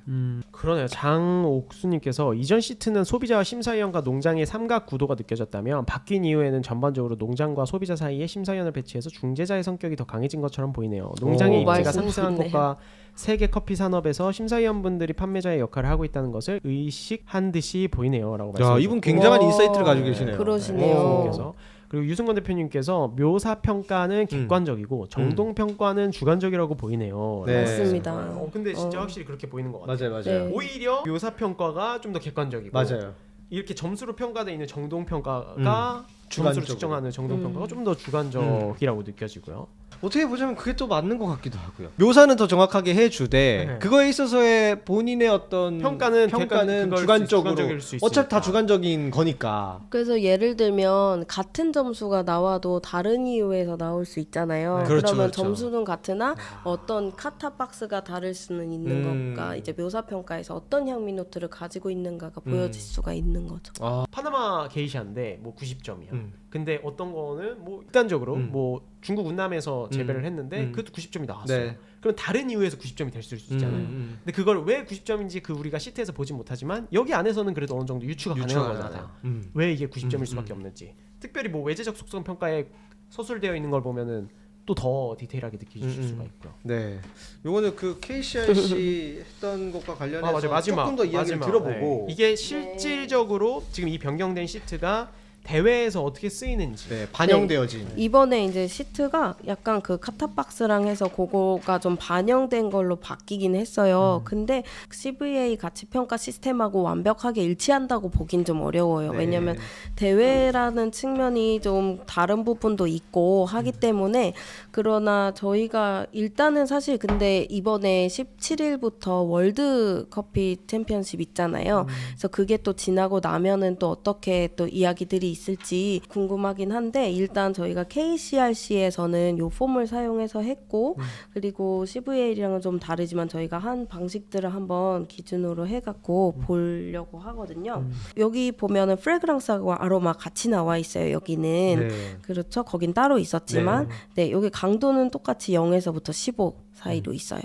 그러네요. 장옥수님께서 이전 시트는 소비자와 심사위원과 농장의 삼각 구도가 느껴졌다면 바뀐 이후에는 전반적으로 농장과 소비자 사이에 심사위원을 배치해서 중재자의 성격이 더 강해진 것처럼 보이네요. 농장의 입지가 말씀 상승한 좋네요. 것과 세계 커피 산업에서 심사위원분들이 판매자의 역할을 하고 있다는 것을 의식한 듯이 보이네요라고 말씀하셨고, 이분 굉장한 와, 인사이트를 가지고 계시네요. 그러시네요. 께서 그리고 유승건 대표님께서 묘사 평가는 객관적이고 정동 평가는 주관적이라고 보이네요. 네. 맞습니다. 근데 진짜 확실히 그렇게 보이는 것 같아요. 맞아요. 네. 오히려 묘사 평가가 좀 더 객관적이고 맞아요. 이렇게 점수로 평가되어 있는 정동 평가가 점수를 주관적으로. 측정하는 정동 평가가 좀 더 주관적이라고 느껴지고요. 어떻게 보자면 그게 또 맞는 것 같기도 하고요. 묘사는 더 정확하게 해주되 네. 그거에 있어서의 본인의 어떤 평가는 주관적으로 주관적일 수 어차피 다 있으니까. 주관적인 거니까. 그래서 예를 들면 같은 점수가 나와도 다른 이유에서 나올 수 있잖아요. 네. 그렇죠, 그러면 그렇죠. 점수는 같으나 어떤 카타 박스가 다를 수는 있는 것과 이제 묘사 평가에서 어떤 향미 노트를 가지고 있는가가 보여질 수가 있는 거죠. 파나마 게이샤인데 뭐 90점이야. 근데 어떤 거는 뭐 극단적으로 뭐 중국 운남에서 재배를 했는데 그것도 90점이 나왔어요. 네. 그럼 다른 이유에서 90점이 될 수 있잖아요. 근데 그걸 왜 90점인지 우리가 시트에서 보진 못하지만 여기 안에서는 그래도 어느 정도 유추가 가능한 거잖아요. 왜 이게 90점일 수밖에 없는지. 특별히 뭐 외재적 속성 평가에 서술되어 있는 걸 보면은 또 더 디테일하게 느끼실 수가 있고요. 네. 요거는 그 KCRC 했던 것과 관련해서 조금 더 이야기를 들어보고 네. 이게 실질적으로 지금 이 변경된 시트가 대회에서 어떻게 쓰이는지 반영되어진. 이번에 이제 시트가 약간 그 카타박스랑 해서 그거가 좀 반영된 걸로 바뀌긴 했어요. 근데 CVA 가치평가 시스템하고 완벽하게 일치한다고 보긴 좀 어려워요. 네. 왜냐면 대회라는 측면이 좀 다른 부분도 있고 하기 때문에 그러나 저희가 일단은 사실 근데 이번에 17일부터 월드 커피 챔피언십 있잖아요. 그래서 그게 또 지나고 나면은 또 어떻게 또 이야기들이 있을지 궁금하긴 한데 일단 저희가 KCRC에서는 요 폼을 사용해서 했고 그리고 CVA랑은 좀 다르지만 저희가 한 방식들을 한번 기준으로 해갖고 보려고 하거든요. 여기 보면은 프레그랑스하고 아로마 같이 나와 있어요. 여기는 네. 그렇죠. 거긴 따로 있었지만 네 여기 강도는 똑같이 0에서부터 15 사이로 있어요.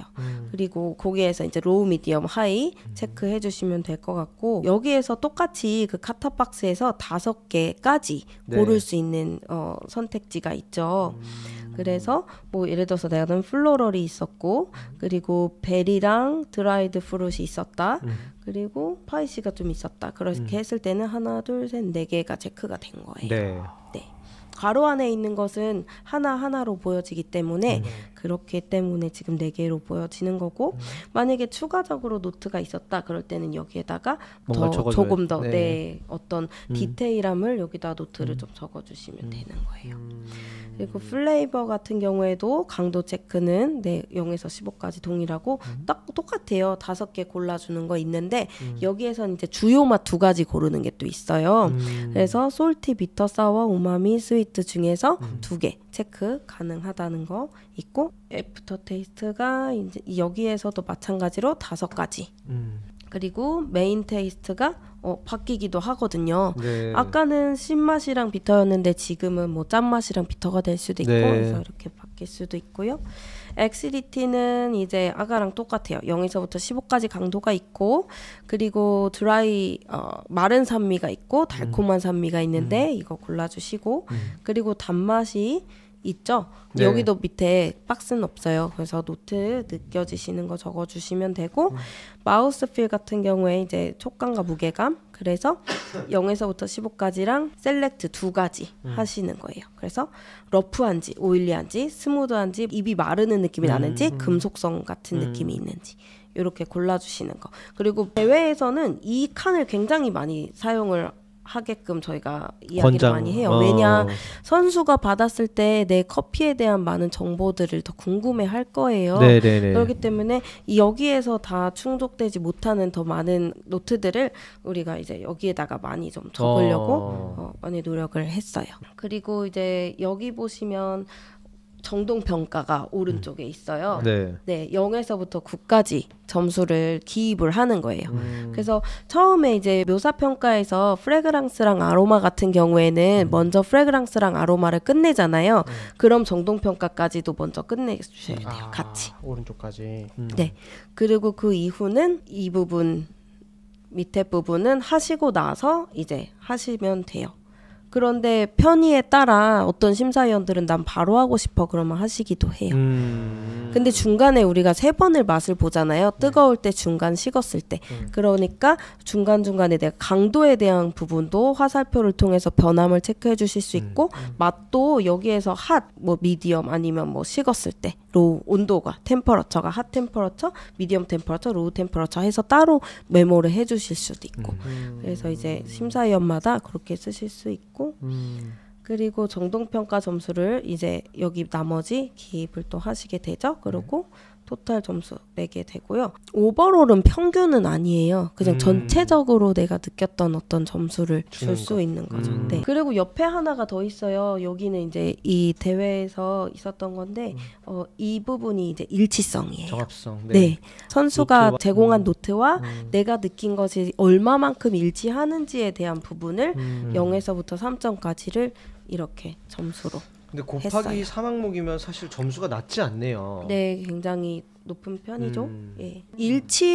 그리고 거기에서 이제 로우, 미디엄, 하이 체크해 주시면 될 것 같고 여기에서 똑같이 그 카타박스에서 5개까지 네. 고를 수 있는 선택지가 있죠. 그래서 뭐 예를 들어서 내가 플로럴이 있었고 그리고 베리랑 드라이드 프루트이 있었다. 그리고 파이시가 좀 있었다. 그렇게 했을 때는 하나, 둘, 셋, 네 개가 체크가 된 거예요. 네. 네. 가로 안에 있는 것은 하나하나로 보여지기 때문에 그렇기 때문에 지금 4개로 보여지는 거고 만약에 추가적으로 노트가 있었다 그럴 때는 여기에다가 뭔가 더 적어줘야- 조금 더 네. 어떤 디테일함을 여기다 노트를 좀 적어주시면 되는 거예요. 그리고 플레이버 같은 경우에도 강도 체크는 0에서 15까지 동일하고 딱 똑같아요. 5개 골라주는 거 있는데 여기에선 이제 주요 맛 2가지 고르는 게 또 있어요. 그래서 솔티, 비터, 사워, 우마미, 스위트 중에서 2개 체크 가능하다는 거 있고 애프터 테이스트가 이제 여기에서도 마찬가지로 5가지. 그리고 메인 테이스트가 바뀌기도 하거든요. 네. 아까는 신맛이랑 비터였는데 지금은 뭐 짠맛이랑 비터가 될 수도 있고 네. 그래서 이렇게 바뀔 수도 있고요. 엑시디티는 이제 아까랑 똑같아요. 0에서부터 15까지 강도가 있고 그리고 드라이 마른 산미가 있고 달콤한 산미가 있는데 이거 골라주시고 그리고 단맛이 있죠. 네. 여기도 밑에 박스는 없어요. 그래서 노트 느껴지시는 거 적어주시면 되고 마우스필 같은 경우에 이제 촉감과 무게감 그래서 0에서부터 15까지랑 셀렉트 2가지 하시는 거예요. 그래서 러프한지 오일리한지 스무드한지 입이 마르는 느낌이 나는지 금속성 같은 느낌이 있는지 이렇게 골라주시는 거. 그리고 대회에서는 이 칸을 굉장히 많이 사용을 하게끔 저희가 이야기를 권장. 많이 해요. 왜냐 선수가 받았을 때 내 커피에 대한 많은 정보들을 더 궁금해 할 거예요. 네네네. 그렇기 때문에 여기에서 다 충족되지 못하는 더 많은 노트들을 우리가 이제 여기에다가 많이 좀 적으려고 많이 노력을 했어요. 그리고 이제 여기 보시면 정동평가가 오른쪽에 있어요. 네. 네, 0에서부터 9까지 점수를 기입을 하는 거예요. 그래서 처음에 이제 묘사평가에서 프레그랑스랑 아로마 같은 경우에는 먼저 프레그랑스랑 아로마를 끝내잖아요. 그럼 정동평가까지도 먼저 끝내주셔야 돼요. 같이. 오른쪽까지. 네. 그리고 그 이후는 이 부분 밑에 부분은 하시고 나서 이제 하시면 돼요. 그런데 편의에 따라 어떤 심사위원들은 난 바로 하고 싶어 그러면 하시기도 해요. 근데 중간에 우리가 3번을 맛을 보잖아요. 뜨거울 때, 중간 식었을 때. 그러니까 중간중간에 내가 강도에 대한 부분도 화살표를 통해서 변함을 체크해 주실 수 있고 맛도 여기에서 핫, 뭐 미디엄 아니면 뭐 식었을 때 로우, 온도가 템퍼러처가 핫 템퍼러처, 미디엄 템퍼러처, 로우 템퍼러처 해서 따로 메모를 해 주실 수도 있고 그래서 이제 심사위원마다 그렇게 쓰실 수 있고 그리고 정동평가 점수를 이제 여기 나머지 기입을 또 하시게 되죠. 그리고 토탈 점수 내게 되고요. 오버롤은 평균은 아니에요. 그냥 전체적으로 내가 느꼈던 어떤 점수를 줄 수 있는 거죠. 네. 그리고 옆에 하나가 더 있어요. 여기는 이제 이 대회에서 있었던 건데 이 부분이 이제 일치성이에요. 정합성. 네. 선수가 노트와- 제공한 노트와 내가 느낀 것이 얼마만큼 일치하는지에 대한 부분을 0에서부터 3점까지를 이렇게 점수로. 근데 곱하기 했어요. 3항목이면 사실 점수가 낮지 않네요. 네, 굉장히 높은 편이죠. 예.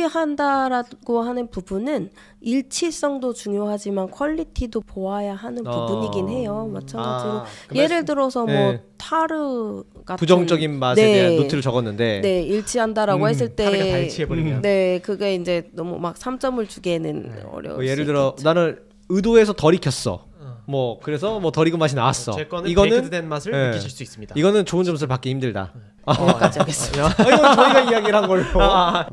일치한다라고 하는 부분은 일치성도 중요하지만 퀄리티도 보아야 하는 부분이긴 해요. 마찬가지로 예를 들어서 뭐 네. 타르 같은 부정적인 맛에 네. 대한 노트를 적었는데 네, 일치한다라고 했을 때 타르가 다 일치해버리면. 네, 그게 이제 너무 막 3점을 주기에는 어려울 뭐 수 예를 들어 있겠죠. 나는 의도해서 덜 익혔어. 뭐 그래서 뭐 덜 익은 맛이 나왔어. 제 거는 이거는 베이크드된 맛을 네. 느끼실 수 있습니다. 이거는 좋은 점수를 받기 힘들다. 여기까지 하겠습니다. 이건 저희가 이야기를 한 걸로.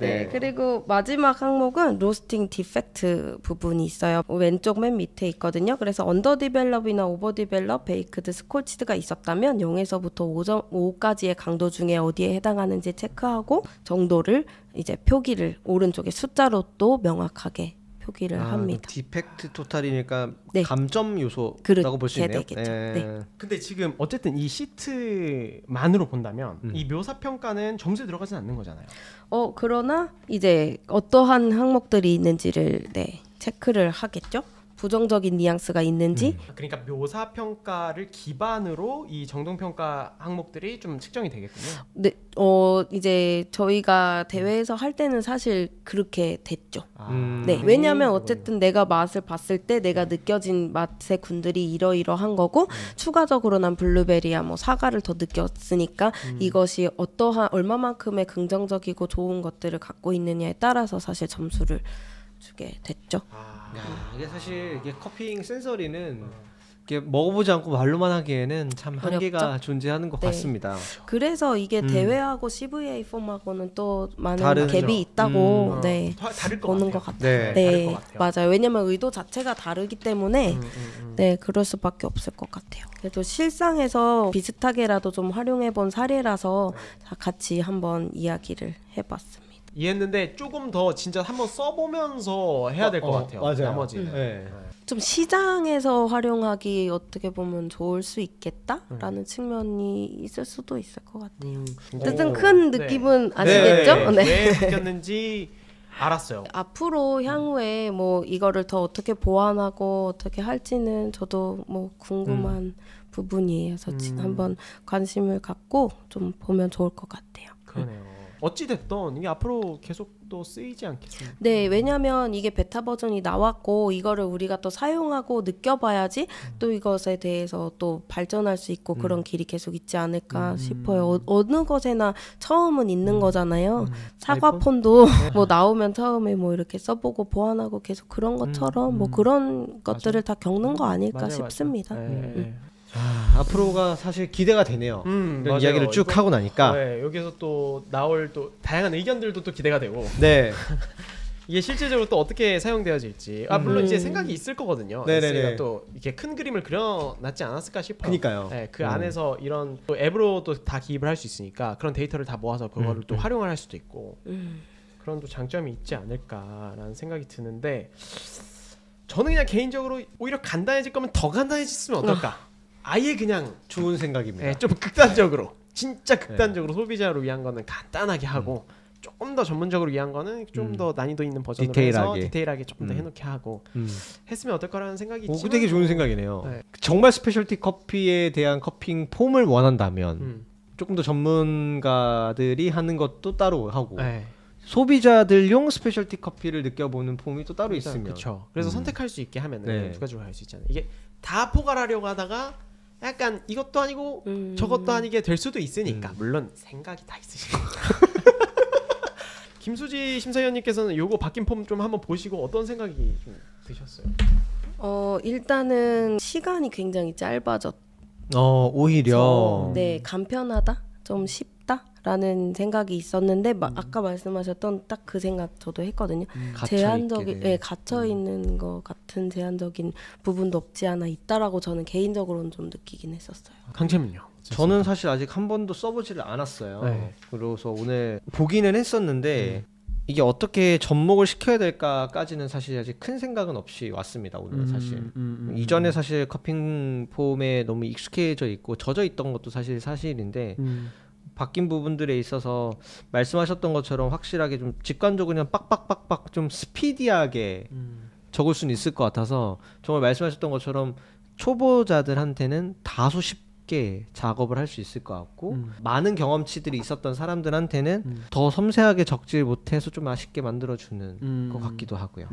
네, 그리고 마지막 항목은 로스팅 디펙트 부분이 있어요. 왼쪽 맨 밑에 있거든요. 그래서 언더 디벨롭이나 오버 디벨롭, 베이크드, 스콜치드가 있었다면 0에서부터 5까지의 강도 중에 어디에 해당하는지 체크하고 정도를 이제 표기를 오른쪽에 숫자로 또 명확하게 표기를 합니다. 디펙트 토탈이니까 네. 감점 요소라고 그렇게 볼 수 있네요. 되겠죠. 네. 근데 지금 어쨌든 이 시트만으로 본다면 이 묘사 평가는 점수에 들어가진 않는 거잖아요. 그러나 이제 어떠한 항목들이 있는지를 체크를 하겠죠. 부정적인 뉘앙스가 있는지 그러니까 묘사 평가를 기반으로 이 정동 평가 항목들이 좀 측정이 되겠군요. 네, 이제 저희가 대회에서 할 때는 사실 그렇게 됐죠. 네, 왜냐하면 어쨌든 내가 맛을 봤을 때 내가 느껴진 맛의 군들이 이러이러한 거고 추가적으로 난 블루베리야 뭐 사과를 더 느꼈으니까 이것이 어떠한 얼마만큼의 긍정적이고 좋은 것들을 갖고 있느냐에 따라서 사실 점수를 주게 됐죠. 이게 사실 이게 커핑 센서리는 이게 먹어보지 않고 말로만 하기에는 참 한계가 어렵죠? 존재하는 것 네. 같습니다. 그래서 이게 대회하고 CVA 폼하고는 또 많은 다른 갭이 있다고 다를 것 보는 같아요. 것 같아요. 네. 다를 것 같아요. 맞아요. 왜냐면 의도 자체가 다르기 때문에 네, 그럴 수밖에 없을 것 같아요. 그래도 실상에서 비슷하게라도 좀 활용해본 사례라서 같이 한번 이야기를 해봤습니다. 이해했는데 조금 더 진짜 한번 써보면서 해야 될 것 같아요. 맞아요. 나머지는. 네. 좀 시장에서 활용하기 어떻게 보면 좋을 수 있겠다라는 측면이 있을 수도 있을 것 같아요. 어쨌든 큰 느낌은 아시겠죠? 네. 왜 바뀌었는지 알았어요. 앞으로 향후에 뭐 이거를 더 어떻게 보완하고 어떻게 할지는 저도 뭐 궁금한 부분이에요. 그래서 한번 관심을 갖고 좀 보면 좋을 것 같아요. 그러네요. 어찌 됐던 이게 앞으로 계속 또 쓰이지 않겠습니까? 네, 왜냐면 이게 베타 버전이 나왔고 이거를 우리가 또 사용하고 느껴봐야지 또 이것에 대해서 또 발전할 수 있고 그런 길이 계속 있지 않을까 싶어요. 어느 것에나 처음은 있는 거잖아요. 사과폰도 뭐 나오면 처음에 뭐 이렇게 써보고 보완하고 계속 그런 것처럼 뭐 그런 것들을 다 겪는 거 아닐까 싶습니다. 네. 앞으로가 사실 기대가 되네요. 이런 맞아요. 이야기를 쭉 이거- 하고 나니까. 네, 여기서 또 나올 또 다양한 의견들도 또 기대가 되고 네. 이게 실질적으로 또 어떻게 사용되어질지 물론 이제 생각이 있을 거거든요. 네네네. SA가 또 이렇게 큰 그림을 그려놨지 않았을까 싶어요. 그니까요. 네, 그 안에서 이런 또 앱으로 또 다 기입을 할 수 있으니까 그런 데이터를 다 모아서 그거를 또 활용을 할 수도 있고 그런 또 장점이 있지 않을까라는 생각이 드는데 저는 그냥 개인적으로 오히려 간단해질 거면 더 간단해졌으면 어떨까? 아예 그냥 좋은 생각입니다. 좀 극단적으로 진짜 극단적으로 소비자를 위한 거는 간단하게 하고 조금 더 전문적으로 위한 거는 좀 더 난이도 있는 버전으로 해서 디테일하게 조금 더 해놓게 하고 했으면 어떨 거라는 생각이 있지만 되게 좋은 생각이네요. 네. 정말 스페셜티 커피에 대한 커핑 폼을 원한다면 조금 더 전문가들이 하는 것도 따로 하고 네. 소비자들용 스페셜티 커피를 느껴보는 폼이 또 따로 있으면 그렇죠. 그래서 선택할 수 있게 하면은 네. 두 가지로 할 수 있잖아요. 이게 다 포괄하려고 하다가 약간 이것도 아니고 저것도 아니게 될 수도 있으니까 물론 생각이 다 있으시니까 김수지 심사위원님께서는 요거 바뀐 폼 좀 한번 보시고 어떤 생각이 좀 드셨어요? 일단은 시간이 굉장히 짧아졌. 오히려 네, 간편하다, 좀 쉽다라는 생각이 있었는데 아까 말씀하셨던 딱 그 생각 저도 했거든요. 제한적인, 네, 갇혀 있는 것 같은 제한적인 부분도 없지 않아 있다라고 저는 개인적으로는 좀 느끼긴 했었어요. 강채민요? 저는 사실 아직 한 번도 써보지를 않았어요. 네. 그래서 오늘 보기는 했었는데 이게 어떻게 접목을 시켜야 될까까지는 사실 아직 큰 생각은 없이 왔습니다. 오늘 사실 이전에 사실 커핑 폼에 너무 익숙해져 있고 젖어 있던 것도 사실인데 바뀐 부분들에 있어서 말씀하셨던 것처럼 확실하게 좀 직관적으로 그냥 빡빡빡빡 좀 스피디하게 적을 수는 있을 것 같아서 정말 말씀하셨던 것처럼 초보자들한테는 다소 쉽게 작업을 할 수 있을 것 같고 많은 경험치들이 있었던 사람들한테는 더 섬세하게 적지 못해서 좀 아쉽게 만들어주는 것 같기도 하고요.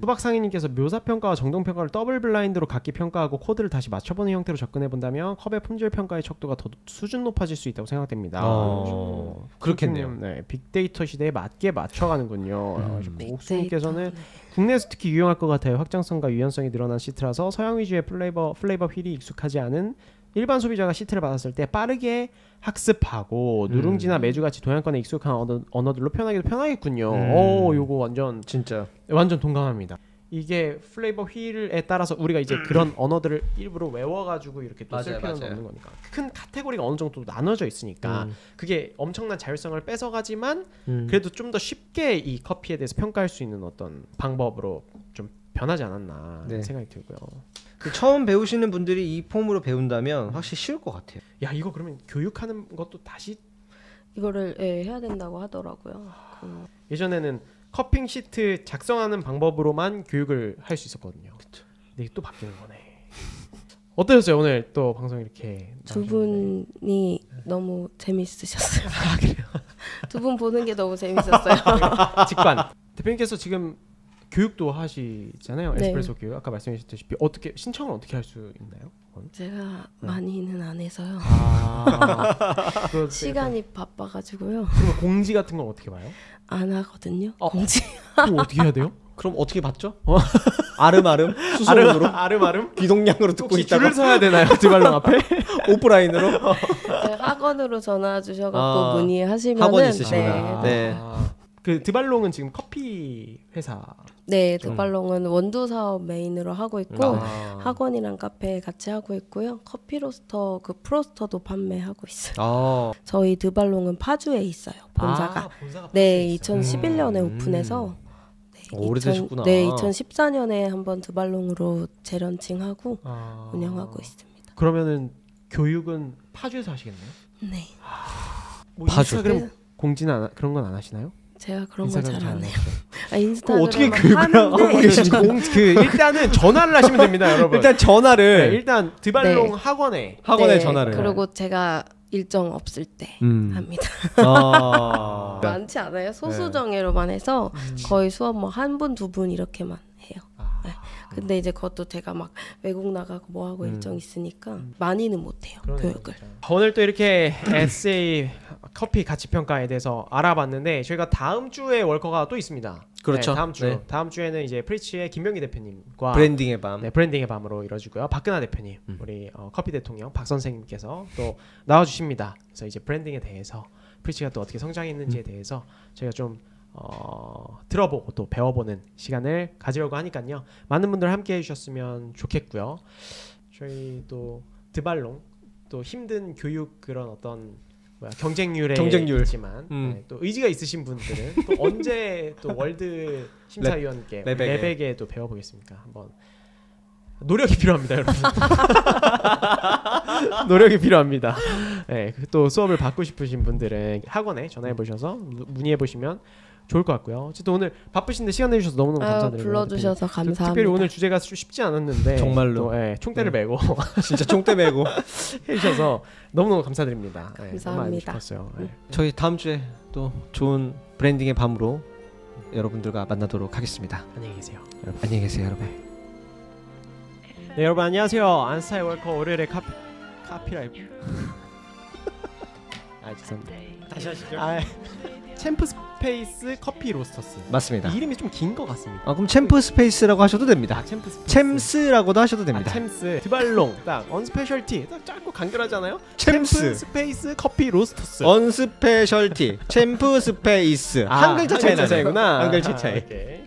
수박상희님께서 묘사평가와 정동평가를 더블 블라인드로 각기 평가하고 코드를 다시 맞춰보는 형태로 접근해본다면 컵의 품질 평가의 척도가 더 수준 높아질 수 있다고 생각됩니다. 그렇겠네요. 네, 빅데이터 시대에 맞게 맞춰가는군요. 옥수님께서는 국내에서 특히 유용할 것 같아요. 확장성과 유연성이 늘어난 시트라서 서양 위주의 플레이버 휠이 익숙하지 않은 일반 소비자가 시트를 받았을 때 빠르게 학습하고 누룽지나 메주같이 동양권에 익숙한 언어들로 표현하기도 편하겠군요. 요거 완전 동감합니다. 이게 플레이버 휠에 따라서 우리가 이제 그런 언어들을 일부러 외워가지고 이렇게 또 쓸 필요는 없는 거니까 큰 카테고리가 어느 정도 나눠져 있으니까 그게 엄청난 자율성을 뺏어가지만 그래도 좀 더 쉽게 이 커피에 대해서 평가할 수 있는 어떤 방법으로 좀 변하지 않았나 생각이 들고요. 처음 배우시는 분들이 이 폼으로 배운다면 확실히 쉬울 것 같아요. 야, 이거 그러면 교육하는 것도 다시 이거를 해야 된다고 하더라고요. 예전에는 커핑 시트 작성하는 방법으로만 교육을 할 수 있었거든요. 근데 이게 또 바뀌는 거네. 어떠셨어요 오늘 또 방송 이렇게 두 나오셨는데? 분이 너무 재밌으셨어요. 아 그래요? 두 분 보는 게 너무 재밌었어요. 직관 대표님께서 지금 교육도 하시잖아요. 네. 에스프레소 교육 아까 말씀하셨다시피 어떻게 신청을 어떻게 할 수 있나요? 제가 많이는 안 해서요. 그 시간이 바빠가지고요. 그럼 공지 같은 건 어떻게 봐요? 안 하거든요. 공지. 그럼 어떻게 해야 돼요? 그럼 어떻게 받죠? 아름아름 수소문으로 아름아름 비동량으로 듣고 혹시 있다가 줄을 서야 되나요? 드발롱 앞에? 오프라인으로 네, 학원으로 전화 주셔갖고 아, 문의하시면은 학원이 있으시구나. 네, 네. 그 드발롱은 지금 커피 회사. 네, 드발롱은 원두 사업 메인으로 하고 있고 아. 학원이랑 카페 같이 하고 있고요. 커피 로스터 그 프로스터도 판매하고 있어요. 아. 저희 드발롱은 파주에 있어요. 본사가. 본사가 네, 2011년에 오픈해서 오래되셨구나. 네, 2014년에 한번 드발롱으로 재런칭하고 아. 운영하고 있습니다. 그러면은 교육은 파주에서 하시겠네요? 네, 뭐 파주. 인스타그램 공지나 그런 건 안 하시나요? 제가 그런 걸 잘 안 해요. 하시죠? 아, 인스타그램 어떻게 교육을 하고 계시는 그 일단은 전화를 하시면 됩니다, 여러분. 일단 전화를 네, 일단 드발롱 네. 학원에 학원에 네, 전화를 그리고 제가 일정 없을 때 합니다. 아. 많지 않아요. 소수 정예로만 해서 거의 수업 뭐 한 분, 두 분 이렇게만 해요. 네. 근데 이제 그것도 제가 막 외국 나가고 뭐 하고 일정 있으니까 많이는 못 해요. 교육을. 오늘 또 이렇게 에세이 커피 가치 평가에 대해서 알아봤는데 저희가 다음 주에 월커가 또 있습니다. 그렇죠. 네, 다음 주. 네. 다음 주에는 이제 프리치의 김병기 대표님과 브랜딩의 밤. 네, 브랜딩의 밤으로 이뤄지고요. 박근하 대표님, 우리 커피 대통령 박 선생님께서 또 나와주십니다. 그래서 이제 브랜딩에 대해서 프리치가 또 어떻게 성장했는지에 대해서 저희가 좀 들어보고 또 배워보는 시간을 가지려고 하니까요. 많은 분들 함께 해주셨으면 좋겠고요. 저희 또 드발롱 또 힘든 교육 그런 어떤 경쟁률에 경쟁률. 있지만 네, 또 의지가 있으신 분들은 또 언제 또 월드 심사위원께 레벨에 또 배워보겠습니까? 한번 노력이 필요합니다, 여러분. 노력이 필요합니다. 네, 또 수업을 받고 싶으신 분들은 학원에 전화해 보셔서 문의해 보시면 좋을 것 같고요. 어쨌든 오늘 바쁘신데 시간 내주셔서 너무너무 감사드리고요. 불러주셔서 감사합니다. 특별히 오늘 주제가 쉽지 않았는데 정말로. 또, 총대를 메고 진짜 총대 메고 해주셔서 너무너무 감사드립니다. 감사합니다. 정말 알고 싶었어요. 저희 다음 주에 또 좋은 브랜딩의 밤으로 여러분들과 만나도록 하겠습니다. 안녕히 계세요. 여러분, 안녕히 계세요, 여러분. 네, 여러분 안녕하세요. 안스타의 월커 월요일에 카피라이브. 죄송합니다. 다시 하시죠. 챔프 스페이스 커피 로스터스. 맞습니다. 이름이 좀 긴 것 같습니다. 그럼 챔프 스페이스라고 하셔도 됩니다. 챔프 스페이스. 챔스라고도 하셔도 됩니다. 챔스 드발롱 딱 언스페셜티 딱 짧고 간결하잖아요. 챔스. 스페이스 커피 로스터스. 언스페셜티 챔프 스페이스 한 글자 차이 나네요. 차이구나. 한 글자 차이. 오케이.